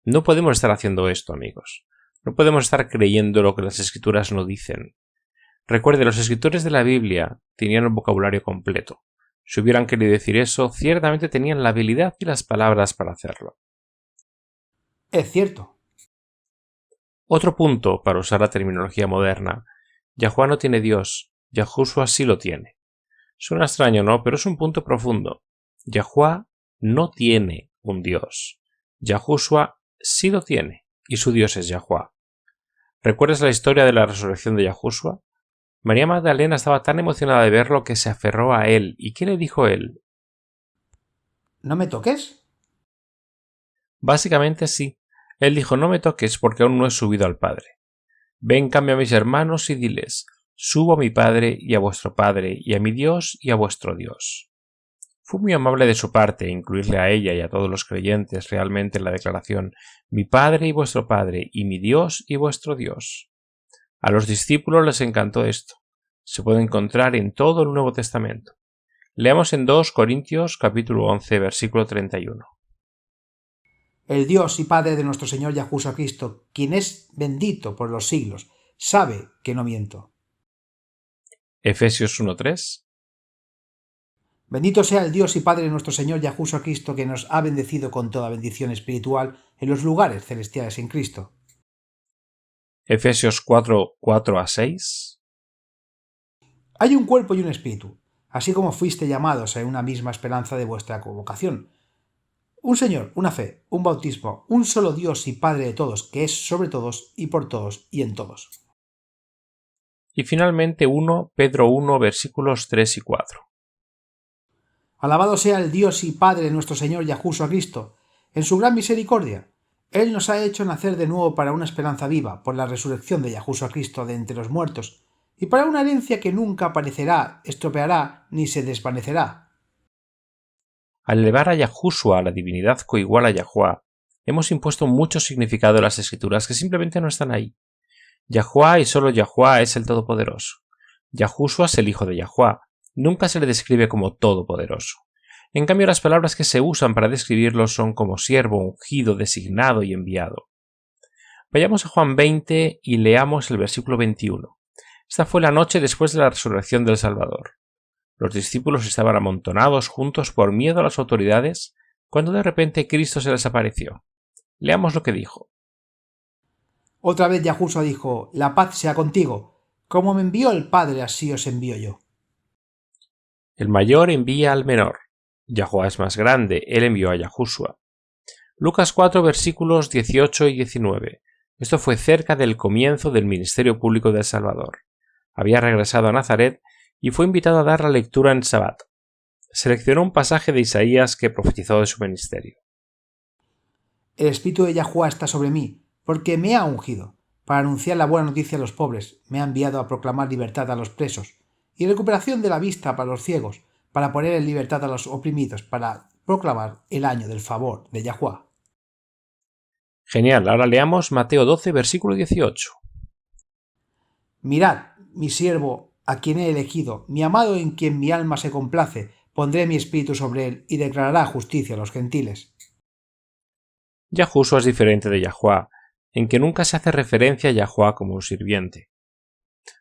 No podemos estar haciendo esto, amigos. No podemos estar creyendo lo que las Escrituras no dicen. Recuerde, los escritores de la Biblia tenían un vocabulario completo. Si hubieran querido decir eso, ciertamente tenían la habilidad y las palabras para hacerlo. Es cierto. Otro punto para usar la terminología moderna: Yahuwah no tiene Dios, Yahushua sí lo tiene. Suena extraño, ¿no? Pero es un punto profundo. Yahuwah no tiene un Dios. Yahushua sí lo tiene, y su Dios es Yahuwah. ¿Recuerdas la historia de la resurrección de Yahushua? María Magdalena estaba tan emocionada de verlo que se aferró a él. ¿Y qué le dijo él? ¿No me toques? Básicamente sí. Él dijo: no me toques porque aún no he subido al Padre. Ven, cambia a mis hermanos y diles: subo a mi Padre y a vuestro Padre, y a mi Dios y a vuestro Dios. Fue muy amable de su parte incluirle a ella y a todos los creyentes realmente en la declaración: mi Padre y vuestro Padre, y mi Dios y vuestro Dios. A los discípulos les encantó esto. Se puede encontrar en todo el Nuevo Testamento. Leamos en 2 Corintios capítulo 11, versículo 31. El Dios y Padre de nuestro Señor Yahushua Cristo, quien es bendito por los siglos, sabe que no miento. Efesios 1:3. Bendito sea el Dios y Padre de nuestro Señor Yahushua Cristo, que nos ha bendecido con toda bendición espiritual en los lugares celestiales en Cristo. Efesios 4:4-6. Hay un cuerpo y un espíritu, así como fuiste llamados a una misma esperanza de vuestra convocación. Un Señor, una fe, un bautismo, un solo Dios y Padre de todos, que es sobre todos y por todos y en todos. Y finalmente 1 Pedro 1, versículos 3 y 4. Alabado sea el Dios y Padre de nuestro Señor Yahushua Cristo, en su gran misericordia. Él nos ha hecho nacer de nuevo para una esperanza viva, por la resurrección de Yahushua Cristo de entre los muertos, y para una herencia que nunca perecerá, estropeará, ni se desvanecerá. Al elevar a Yahushua a la divinidad coigual a Yahuwah, hemos impuesto mucho significado a las escrituras que simplemente no están ahí. Yahuwá y solo Yahuwá es el Todopoderoso. Yahushua es el hijo de Yahuwá. Nunca se le describe como todopoderoso. En cambio, las palabras que se usan para describirlo son como siervo, ungido, designado y enviado. Vayamos a Juan 20 y leamos el versículo 21. Esta fue la noche después de la resurrección del Salvador. Los discípulos estaban amontonados juntos por miedo a las autoridades, cuando de repente Cristo se les apareció. Leamos lo que dijo. Otra vez Yahushua dijo: «La paz sea contigo. Como me envió el Padre, así os envío yo». El mayor envía al menor. Yahuwá es más grande, él envió a Yahushua. Lucas 4 versículos 18 y 19. Esto fue cerca del comienzo del ministerio público del Salvador. Había regresado a Nazaret y fue invitado a dar la lectura en Sabbat. Seleccionó un pasaje de Isaías que profetizó de su ministerio. «El Espíritu de Yahuwá está sobre mí, porque me ha ungido, para anunciar la buena noticia a los pobres, me ha enviado a proclamar libertad a los presos, y recuperación de la vista para los ciegos, para poner en libertad a los oprimidos, para proclamar el año del favor de Yahuwá». Genial, ahora leamos Mateo 12, versículo 18. «Mirad, mi siervo, a quien he elegido, mi amado en quien mi alma se complace, pondré mi espíritu sobre él y declarará justicia a los gentiles». Yahushua es diferente de Yahuwá, en que nunca se hace referencia a Yahuwá como un sirviente.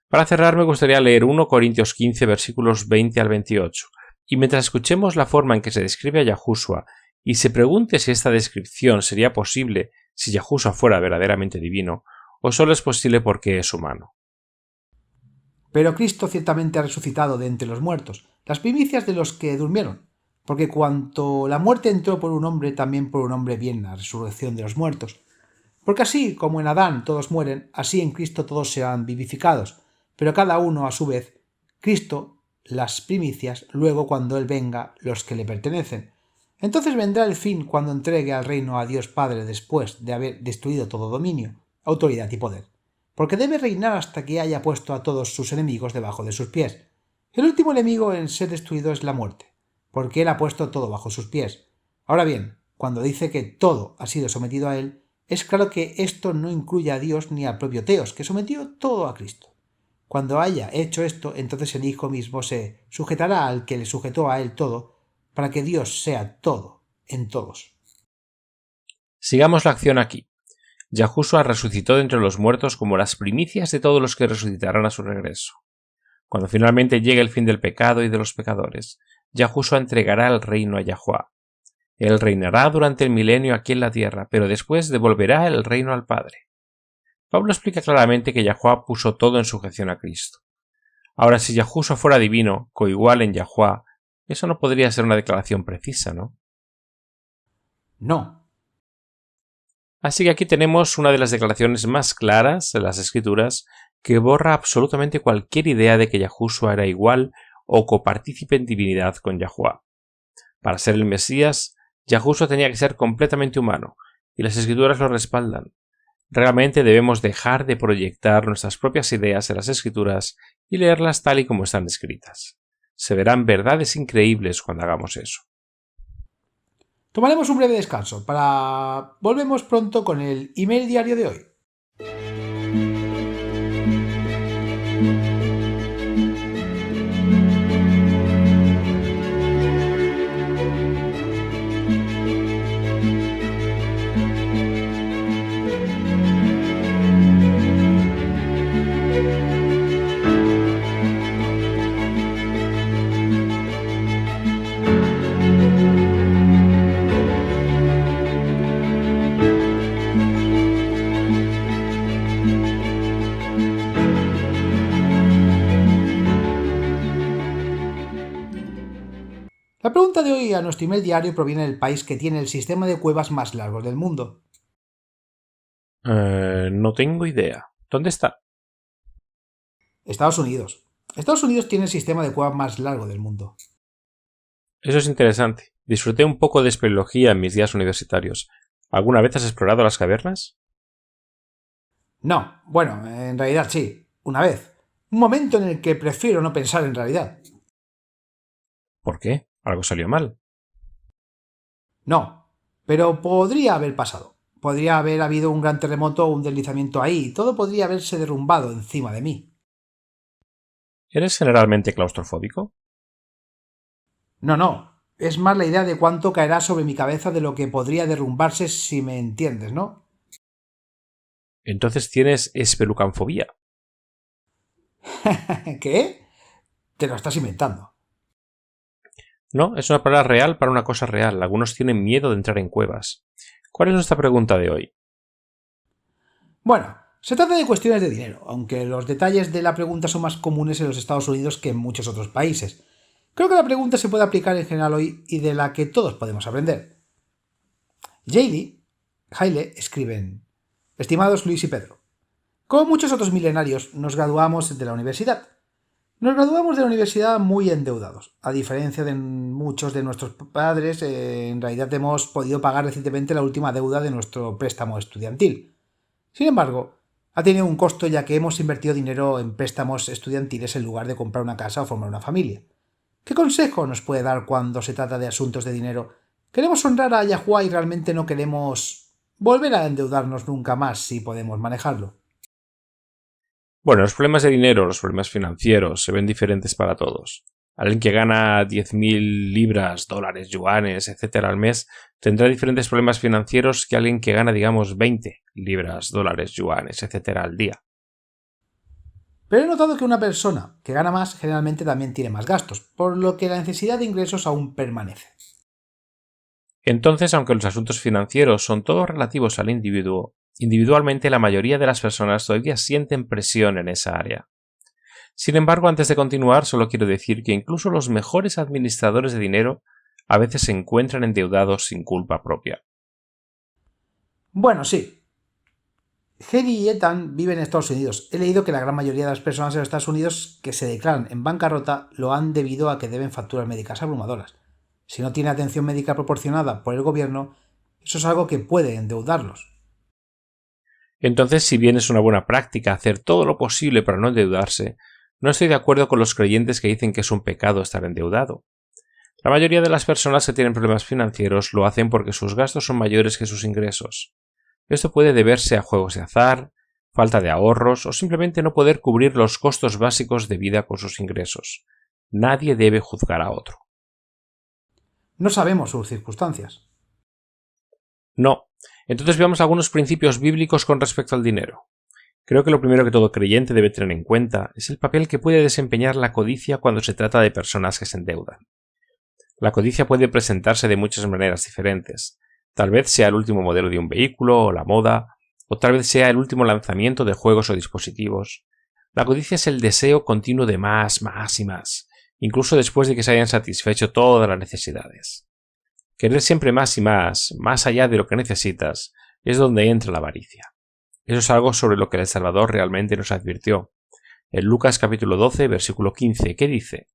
Para cerrar me gustaría leer 1 Corintios 15 versículos 20 al 28, y mientras escuchemos la forma en que se describe a Yahushua y se pregunte si esta descripción sería posible si Yahushua fuera verdaderamente divino, o solo es posible porque es humano. «Pero Cristo ciertamente ha resucitado de entre los muertos, las primicias de los que durmieron, porque cuanto la muerte entró por un hombre, también por un hombre viene la resurrección de los muertos. Porque así como en Adán todos mueren, así en Cristo todos serán vivificados, pero cada uno a su vez, Cristo las primicias, luego cuando Él venga los que le pertenecen. Entonces vendrá el fin cuando entregue al reino a Dios Padre después de haber destruido todo dominio, autoridad y poder, porque debe reinar hasta que haya puesto a todos sus enemigos debajo de sus pies. El último enemigo en ser destruido es la muerte, porque Él ha puesto todo bajo sus pies. Ahora bien, cuando dice que todo ha sido sometido a Él, es claro que esto no incluye a Dios ni al propio Teos, que sometió todo a Cristo. Cuando haya hecho esto, entonces el Hijo mismo se sujetará al que le sujetó a Él todo, para que Dios sea todo en todos». Sigamos la acción aquí. Yahushua resucitó de entre los muertos como las primicias de todos los que resucitarán a su regreso. Cuando finalmente llegue el fin del pecado y de los pecadores, Yahushua entregará el reino a Yahuwá. Él reinará durante el milenio aquí en la tierra, pero después devolverá el reino al Padre. Pablo explica claramente que Yahuwá puso todo en sujeción a Cristo. Ahora, si Yahushua fuera divino, coigual en Yahuwá, eso no podría ser una declaración precisa, ¿no? No. Así que aquí tenemos una de las declaraciones más claras de las Escrituras que borra absolutamente cualquier idea de que Yahushua era igual o copartícipe en divinidad con Yahuwá. Para ser el Mesías, Yahushua tenía que ser completamente humano, y las Escrituras lo respaldan. Realmente debemos dejar de proyectar nuestras propias ideas en las Escrituras y leerlas tal y como están escritas. Se verán verdades increíbles cuando hagamos eso. Tomaremos un breve descanso Volvemos pronto con el email diario de hoy. La pregunta de hoy a nuestro email diario proviene del país que tiene el sistema de cuevas más largo del mundo. No tengo idea. ¿Dónde está? Estados Unidos. Estados Unidos tiene el sistema de cuevas más largo del mundo. Eso es interesante. Disfruté un poco de espeleología en mis días universitarios. ¿Alguna vez has explorado las cavernas? No, bueno, en realidad sí, una vez. Un momento en el que prefiero no pensar en realidad. ¿Por qué? ¿Algo salió mal? No, pero podría haber pasado. Podría haber habido un gran terremoto o un deslizamiento ahí, y todo podría haberse derrumbado encima de mí. ¿Eres generalmente claustrofóbico? No. Es más la idea de cuánto caerá sobre mi cabeza de lo que podría derrumbarse, si me entiendes, ¿no? Entonces tienes espelucanfobia. ¿Qué? Te lo estás inventando. No, es una palabra real para una cosa real. Algunos tienen miedo de entrar en cuevas. ¿Cuál es nuestra pregunta de hoy? Bueno, se trata de cuestiones de dinero, aunque los detalles de la pregunta son más comunes en los Estados Unidos que en muchos otros países. Creo que la pregunta se puede aplicar en general hoy y de la que todos podemos aprender. Haile escriben: Estimados Luis y Pedro, como muchos otros milenarios, nos graduamos de la universidad. Nos graduamos de la universidad muy endeudados. A diferencia de muchos de nuestros padres, en realidad hemos podido pagar recientemente la última deuda de nuestro préstamo estudiantil. Sin embargo, ha tenido un costo ya que hemos invertido dinero en préstamos estudiantiles en lugar de comprar una casa o formar una familia. ¿Qué consejo nos puede dar cuando se trata de asuntos de dinero? Queremos honrar a Yahuwah y realmente no queremos volver a endeudarnos nunca más si podemos manejarlo. Bueno, los problemas de dinero, los problemas financieros, se ven diferentes para todos. Alguien que gana 10.000 libras, dólares, yuanes, etcétera al mes, tendrá diferentes problemas financieros que alguien que gana, digamos, 20 libras, dólares, yuanes, etcétera al día. Pero he notado que una persona que gana más generalmente también tiene más gastos, por lo que la necesidad de ingresos aún permanece. Entonces, aunque los asuntos financieros son todos relativos al individuo, individualmente la mayoría de las personas todavía sienten presión en esa área. Sin embargo, antes de continuar, solo quiero decir que incluso los mejores administradores de dinero a veces se encuentran endeudados sin culpa propia. Bueno, sí. Hedy y Ethan viven en Estados Unidos. He leído que la gran mayoría de las personas en los Estados Unidos que se declaran en bancarrota lo han debido a que deben facturas médicas abrumadoras. Si no tiene atención médica proporcionada por el gobierno, eso es algo que puede endeudarlos. Entonces, si bien es una buena práctica hacer todo lo posible para no endeudarse, no estoy de acuerdo con los creyentes que dicen que es un pecado estar endeudado. La mayoría de las personas que tienen problemas financieros lo hacen porque sus gastos son mayores que sus ingresos. Esto puede deberse a juegos de azar, falta de ahorros o simplemente no poder cubrir los costos básicos de vida con sus ingresos. Nadie debe juzgar a otro. No sabemos sus circunstancias. No. Entonces veamos algunos principios bíblicos con respecto al dinero. Creo que lo primero que todo creyente debe tener en cuenta es el papel que puede desempeñar la codicia cuando se trata de personas que se endeudan. La codicia puede presentarse de muchas maneras diferentes. Tal vez sea el último modelo de un vehículo o la moda, o tal vez sea el último lanzamiento de juegos o dispositivos. La codicia es el deseo continuo de más, más y más, incluso después de que se hayan satisfecho todas las necesidades. Querer siempre más y más allá de lo que necesitas, es donde entra la avaricia. Eso es algo sobre lo que el Salvador realmente nos advirtió. En Lucas capítulo 12, versículo 15, ¿qué dice?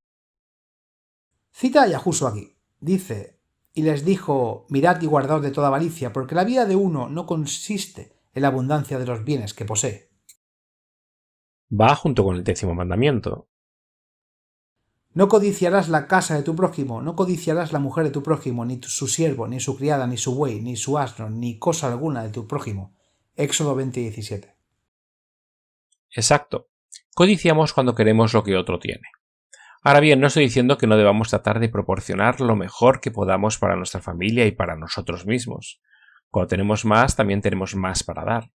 Cita a Yahushua aquí. Dice: y les dijo: mirad y guardaos de toda avaricia, porque la vida de uno no consiste en la abundancia de los bienes que posee. Va junto con el 10º mandamiento. No codiciarás la casa de tu prójimo, no codiciarás la mujer de tu prójimo, ni su siervo, ni su criada, ni su buey, ni su asno, ni cosa alguna de tu prójimo. Éxodo 20:17. Exacto. Codiciamos cuando queremos lo que otro tiene. Ahora bien, no estoy diciendo que no debamos tratar de proporcionar lo mejor que podamos para nuestra familia y para nosotros mismos. Cuando tenemos más, también tenemos más para dar.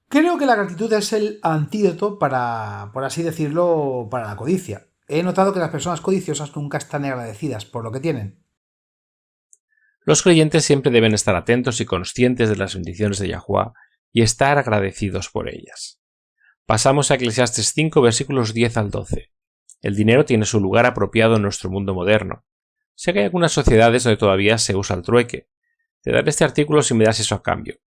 Creo que la gratitud es el antídoto para, por así decirlo, para la codicia. He notado que las personas codiciosas nunca están agradecidas por lo que tienen. Los creyentes siempre deben estar atentos y conscientes de las bendiciones de Yahuwah y estar agradecidos por ellas. Pasamos a Eclesiastes 5, versículos 10 al 12. El dinero tiene su lugar apropiado en nuestro mundo moderno. Sé que hay algunas sociedades donde todavía se usa el trueque. Te daré este artículo si me das eso a cambio.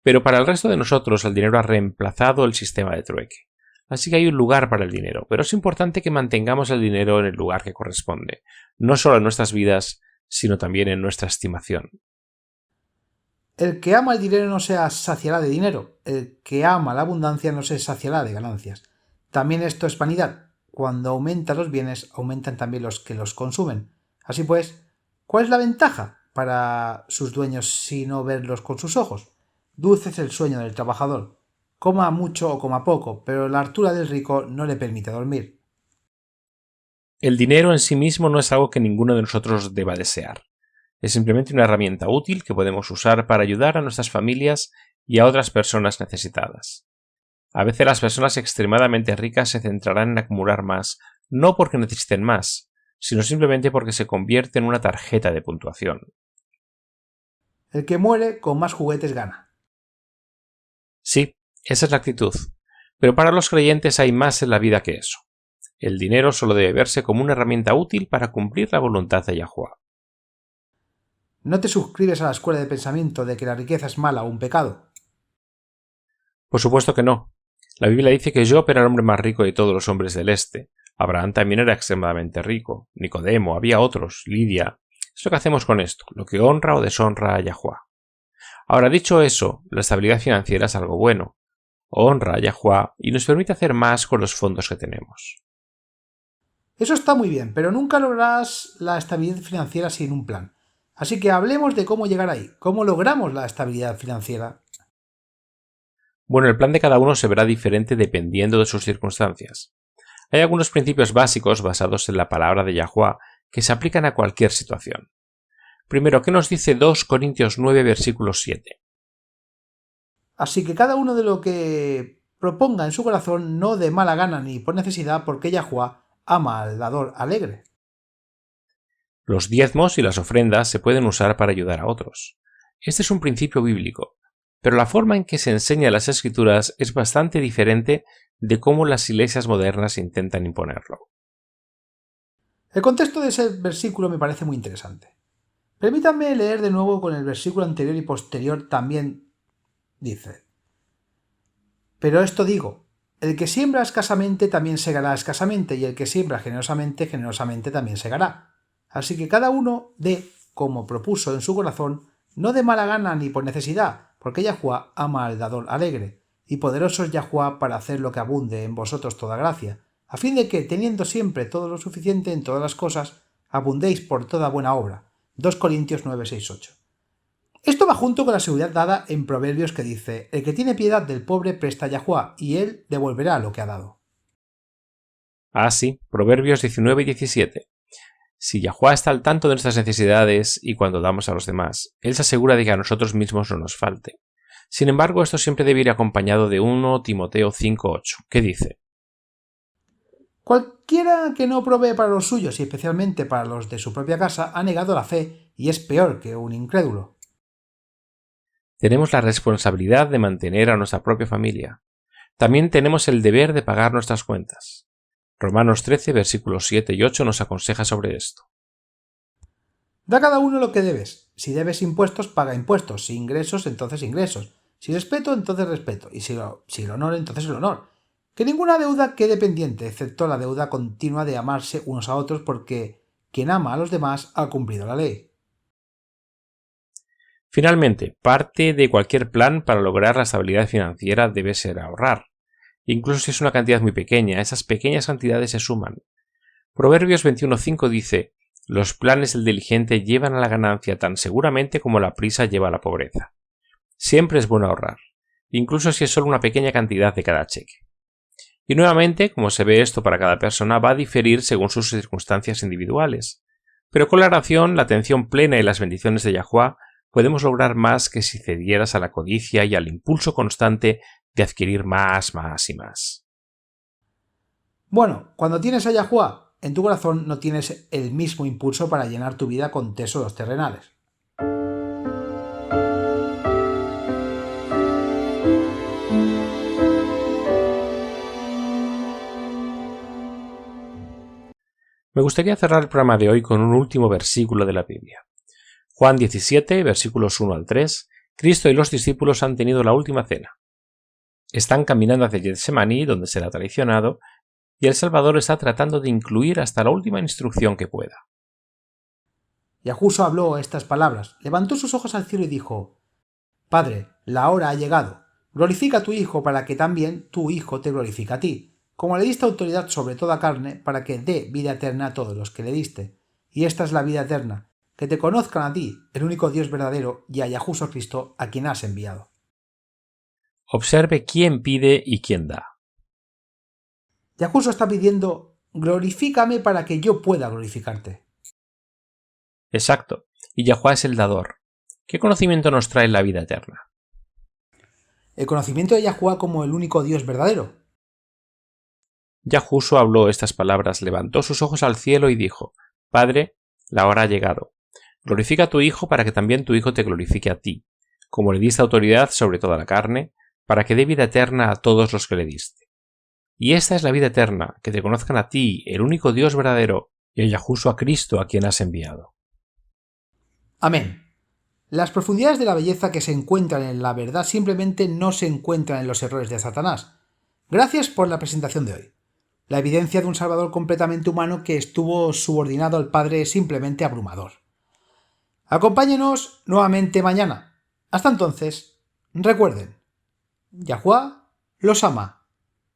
Pero para el resto de nosotros el dinero ha reemplazado el sistema de trueque. Así que hay un lugar para el dinero, pero es importante que mantengamos el dinero en el lugar que corresponde, no solo en nuestras vidas, sino también en nuestra estimación. El que ama el dinero no se saciará de dinero, el que ama la abundancia no se saciará de ganancias. También esto es vanidad. Cuando aumentan los bienes, aumentan también los que los consumen. Así pues, ¿cuál es la ventaja? para sus dueños sino verlos con sus ojos. Dulce es el sueño del trabajador. Coma mucho o coma poco, pero la hartura del rico no le permite dormir. El dinero en sí mismo no es algo que ninguno de nosotros deba desear. Es simplemente una herramienta útil que podemos usar para ayudar a nuestras familias y a otras personas necesitadas. A veces las personas extremadamente ricas se centrarán en acumular más, no porque necesiten más, sino simplemente porque se convierte en una tarjeta de puntuación. El que muere con más juguetes gana. Sí, esa es la actitud. Pero para los creyentes hay más en la vida que eso. El dinero solo debe verse como una herramienta útil para cumplir la voluntad de Yahuwah. ¿No te suscribes a la escuela de pensamiento de que la riqueza es mala o un pecado? Por supuesto que no. La Biblia dice que Job era el hombre más rico de todos los hombres del este. Abraham también era extremadamente rico. Nicodemo, había otros, Lidia. Es lo que hacemos con esto, lo que honra o deshonra a Yahuwah. Ahora, dicho eso, la estabilidad financiera es algo bueno. Honra a Yahuwah y nos permite hacer más con los fondos que tenemos. Eso está muy bien, pero nunca lograrás la estabilidad financiera sin un plan. Así que hablemos de cómo llegar ahí, cómo logramos la estabilidad financiera. Bueno, el plan de cada uno se verá diferente dependiendo de sus circunstancias. Hay algunos principios básicos basados en la palabra de Yahuwah que se aplican a cualquier situación. Primero, ¿qué nos dice 2 Corintios 9, versículo 7? Así que cada uno de lo que proponga en su corazón, no de mala gana ni por necesidad, porque Yahuwah ama al dador alegre. Los diezmos y las ofrendas se pueden usar para ayudar a otros. Este es un principio bíblico, pero la forma en que se enseña las Escrituras es bastante diferente de cómo las iglesias modernas intentan imponerlo. El contexto de ese versículo me parece muy interesante. Permítanme leer de nuevo con el versículo anterior y posterior también dice: Pero esto digo, el que siembra escasamente también segará escasamente, y el que siembra generosamente, generosamente también segará. Así que cada uno dé, como propuso en su corazón, no de mala gana ni por necesidad, porque Yahuwah ama al dador alegre, y poderoso es Yahuwah para hacer lo que abunde en vosotros toda gracia, a fin de que, teniendo siempre todo lo suficiente en todas las cosas, abundéis por toda buena obra. 2 Corintios 9, 6, 8. Esto va junto con la seguridad dada en Proverbios que dice: el que tiene piedad del pobre presta a Yahuwah, y él devolverá lo que ha dado. Ah, sí, Proverbios 19 y 17. Si Yahuwah está al tanto de nuestras necesidades y cuando damos a los demás, Él se asegura de que a nosotros mismos no nos falte. Sin embargo, esto siempre debe ir acompañado de 1 Timoteo 5:8, que dice: Cualquiera que no provee para los suyos y especialmente para los de su propia casa ha negado la fe y es peor que un incrédulo. Tenemos la responsabilidad de mantener a nuestra propia familia. También tenemos el deber de pagar nuestras cuentas. Romanos 13, versículos 7 y 8 nos aconseja sobre esto. Da a cada uno lo que debes. Si debes impuestos, paga impuestos. Si ingresos, entonces ingresos. Si respeto, entonces respeto. Y si el honor, entonces el honor. Que ninguna deuda quede pendiente, excepto la deuda continua de amarse unos a otros, porque quien ama a los demás ha cumplido la ley. Finalmente, parte de cualquier plan para lograr la estabilidad financiera debe ser ahorrar. Incluso si es una cantidad muy pequeña, esas pequeñas cantidades se suman. Proverbios 21:5 dice: los planes del diligente llevan a la ganancia tan seguramente como la prisa lleva a la pobreza. Siempre es bueno ahorrar, incluso si es solo una pequeña cantidad de cada cheque. Y nuevamente, como se ve esto para cada persona, va a diferir según sus circunstancias individuales. Pero con la oración, la atención plena y las bendiciones de Yahuwah, podemos lograr más que si cedieras a la codicia y al impulso constante de adquirir más y más. Bueno, cuando tienes a Yahuwah en tu corazón, no tienes el mismo impulso para llenar tu vida con tesoros terrenales. Me gustaría cerrar el programa de hoy con un último versículo de la Biblia. Juan 17, versículos 1 al 3, Cristo y los discípulos han tenido la última cena. Están caminando hacia Getsemaní, donde será traicionado, y el Salvador está tratando de incluir hasta la última instrucción que pueda. Yahushua habló estas palabras, levantó sus ojos al cielo y dijo: Padre, la hora ha llegado. Glorifica a tu Hijo para que también tu Hijo te glorifique a ti, como le diste autoridad sobre toda carne, para que dé vida eterna a todos los que le diste. Y esta es la vida eterna, que te conozcan a ti, el único Dios verdadero, y a Yahushua Cristo, a quien has enviado. Observe quién pide y quién da. Yahushua está pidiendo: glorifícame para que yo pueda glorificarte. Exacto, y Yahuwá es el dador. ¿Qué conocimiento nos trae la vida eterna? El conocimiento de Yahuwá como el único Dios verdadero. Yahushua habló estas palabras, levantó sus ojos al cielo y dijo: Padre, la hora ha llegado. Glorifica a tu Hijo para que también tu Hijo te glorifique a ti, como le diste autoridad sobre toda la carne, para que dé vida eterna a todos los que le diste. Y esta es la vida eterna, que te conozcan a ti, el único Dios verdadero, y a Yahushua Cristo, a quien has enviado. Amén. Las profundidades de la belleza que se encuentran en la verdad simplemente no se encuentran en los errores de Satanás. Gracias por la presentación de hoy. La evidencia de un Salvador completamente humano que estuvo subordinado al Padre es simplemente abrumador. Acompáñenos nuevamente mañana. Hasta entonces, recuerden, Yahuwá los ama,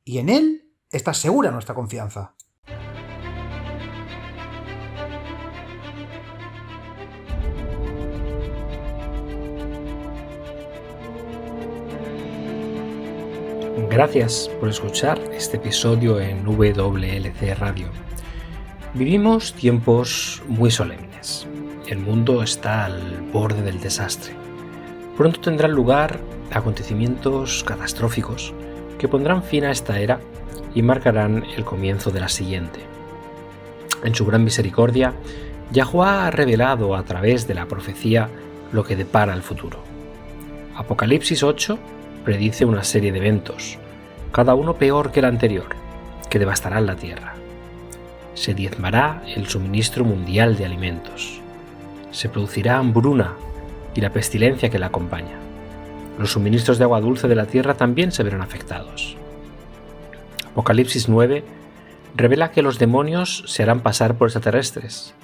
y en Él está segura nuestra confianza. Gracias por escuchar este episodio en WLC Radio. Vivimos tiempos muy solemnes. El mundo está al borde del desastre. Pronto tendrán lugar acontecimientos catastróficos que pondrán fin a esta era y marcarán el comienzo de la siguiente. En su gran misericordia, Yahuwá ha revelado a través de la profecía lo que depara el futuro. Apocalipsis 8 predice una serie de eventos, cada uno peor que el anterior, que devastarán la tierra. Se diezmará el suministro mundial de alimentos. Se producirá hambruna y la pestilencia que la acompaña. Los suministros de agua dulce de la tierra también se verán afectados. Apocalipsis 9 revela que los demonios se harán pasar por extraterrestres.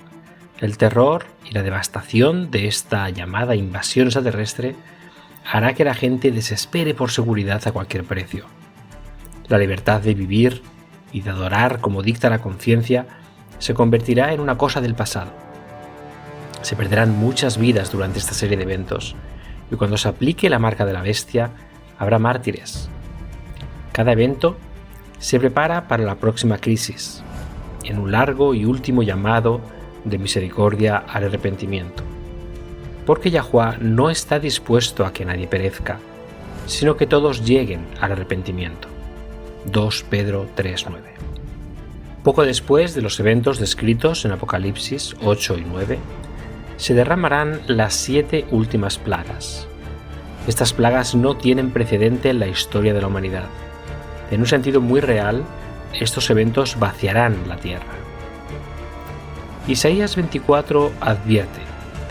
El terror y la devastación de esta llamada invasión extraterrestre hará que la gente desespere por seguridad a cualquier precio. La libertad de vivir y de adorar como dicta la conciencia se convertirá en una cosa del pasado. Se perderán muchas vidas durante esta serie de eventos, y cuando se aplique la marca de la bestia, habrá mártires. Cada evento se prepara para la próxima crisis, en un largo y último llamado de misericordia al arrepentimiento. Porque Yahuwá no está dispuesto a que nadie perezca, sino que todos lleguen al arrepentimiento. 2 Pedro 3:9. Poco después de los eventos descritos en Apocalipsis 8 y 9, se derramarán las 7 últimas plagas. Estas plagas no tienen precedente en la historia de la humanidad. En un sentido muy real, estos eventos vaciarán la tierra. Isaías 24 advierte,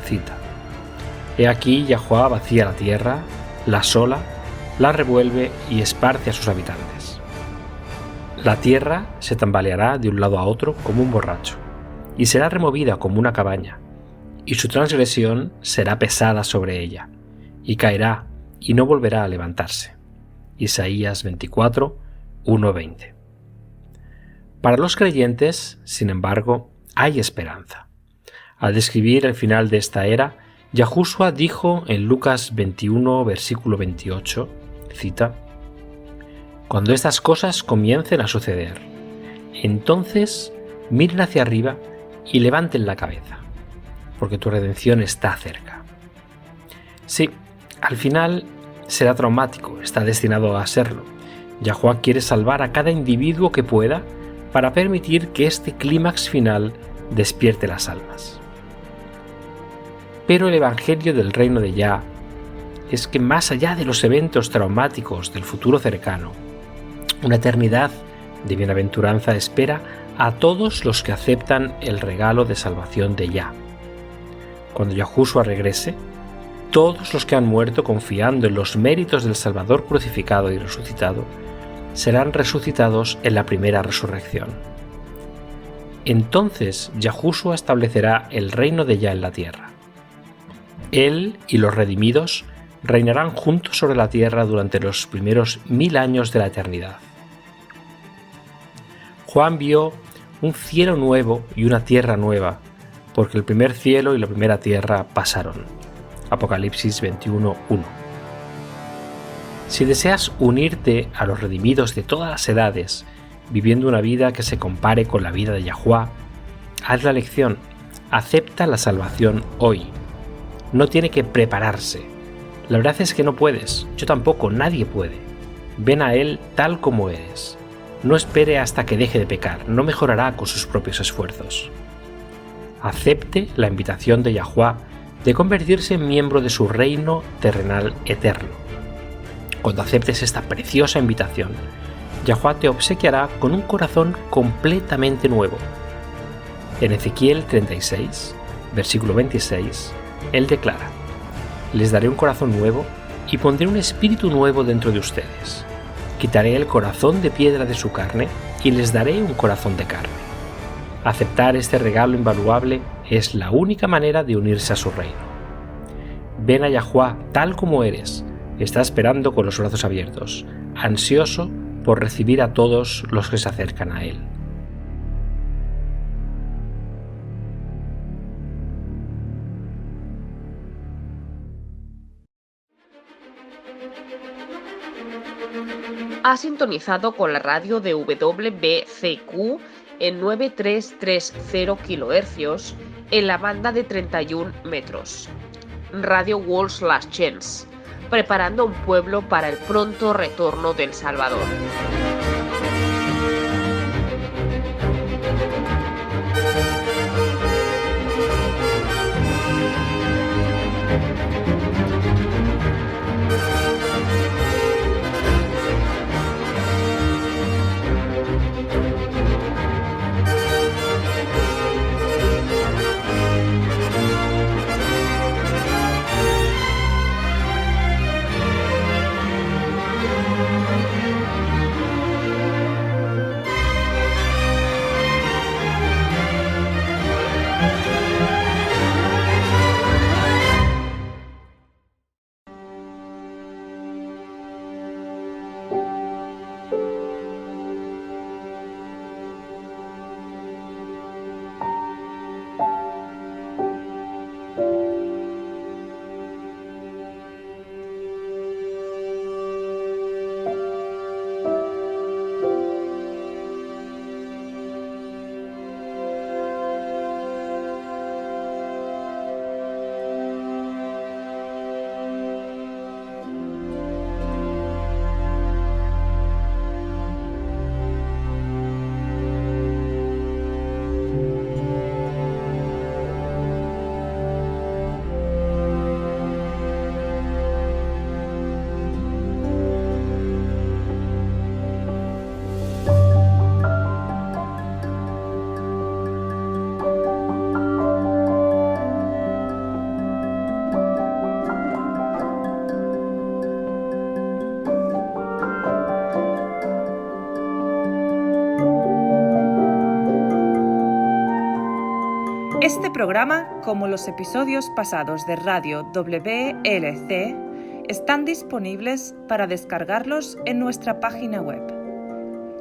cita: He aquí Yahuwá vacía la tierra, la asola, la revuelve y esparce a sus habitantes. La tierra se tambaleará de un lado a otro como un borracho, y será removida como una cabaña, y su transgresión será pesada sobre ella, y caerá y no volverá a levantarse. Isaías 24, 1-20. Para los creyentes, sin embargo, hay esperanza. Al describir el final de esta era, Yahushua dijo en Lucas 21, versículo 28, cita: Cuando estas cosas comiencen a suceder, entonces miren hacia arriba y levanten la cabeza, porque tu redención está cerca. Sí, al final será traumático, está destinado a serlo. Yahuwá quiere salvar a cada individuo que pueda para permitir que este clímax final despierte las almas. Pero el evangelio del reino de Yah es que más allá de los eventos traumáticos del futuro cercano, una eternidad de bienaventuranza espera a todos los que aceptan el regalo de salvación de Yah. Cuando Yahushua regrese, todos los que han muerto confiando en los méritos del Salvador crucificado y resucitado serán resucitados en la primera resurrección. Entonces Yahushua establecerá el reino de Yah en la tierra. Él y los redimidos reinarán juntos sobre la tierra durante los primeros 1000 años de la eternidad. Juan vio un cielo nuevo y una tierra nueva, porque el primer cielo y la primera tierra pasaron. Apocalipsis 21:1. Si deseas unirte a los redimidos de todas las edades, viviendo una vida que se compare con la vida de Yahuwah, haz la elección, acepta la salvación hoy. No tiene que prepararse. La verdad es que no puedes, yo tampoco, nadie puede. Ven a Él tal como eres. No espere hasta que deje de pecar, no mejorará con sus propios esfuerzos. Acepte la invitación de Yahuwah de convertirse en miembro de su reino terrenal eterno. Cuando aceptes esta preciosa invitación, Yahuwah te obsequiará con un corazón completamente nuevo. En Ezequiel 36, versículo 26, Él declara: les daré un corazón nuevo y pondré un espíritu nuevo dentro de ustedes. Quitaré el corazón de piedra de su carne y les daré un corazón de carne. Aceptar este regalo invaluable es la única manera de unirse a su reino. Ven a Yahuwah tal como eres. Está esperando con los brazos abiertos, ansioso por recibir a todos los que se acercan a Él. Ha sintonizado con la radio de WBCQ en 9330 kHz en la banda de 31 metros. Radio World's Last Chance, preparando un pueblo para el pronto retorno del Salvador. Este programa, como los episodios pasados de Radio WLC, están disponibles para descargarlos en nuestra página web.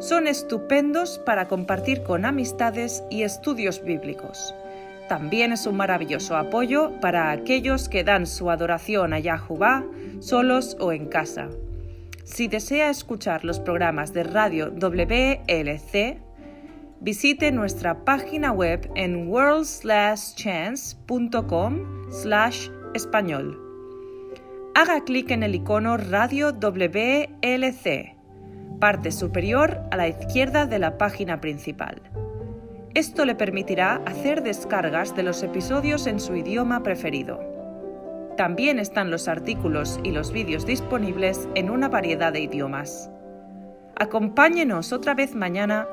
Son estupendos para compartir con amistades y estudios bíblicos. También es un maravilloso apoyo para aquellos que dan su adoración a Yahuwah solos o en casa. Si desea escuchar los programas de Radio WLC, visite nuestra página web en worldslastchance.com/español. Haga clic en el icono Radio WLC, parte superior a la izquierda de la página principal. Esto le permitirá hacer descargas de los episodios en su idioma preferido. También están los artículos y los vídeos disponibles en una variedad de idiomas. Acompáñenos otra vez mañana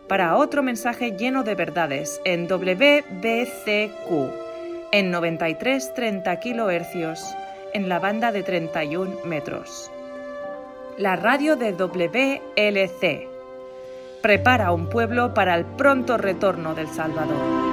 para otro mensaje lleno de verdades en WBCQ, en 9330 kHz, en la banda de 31 metros. La radio de WLC prepara un pueblo para el pronto retorno del Salvador.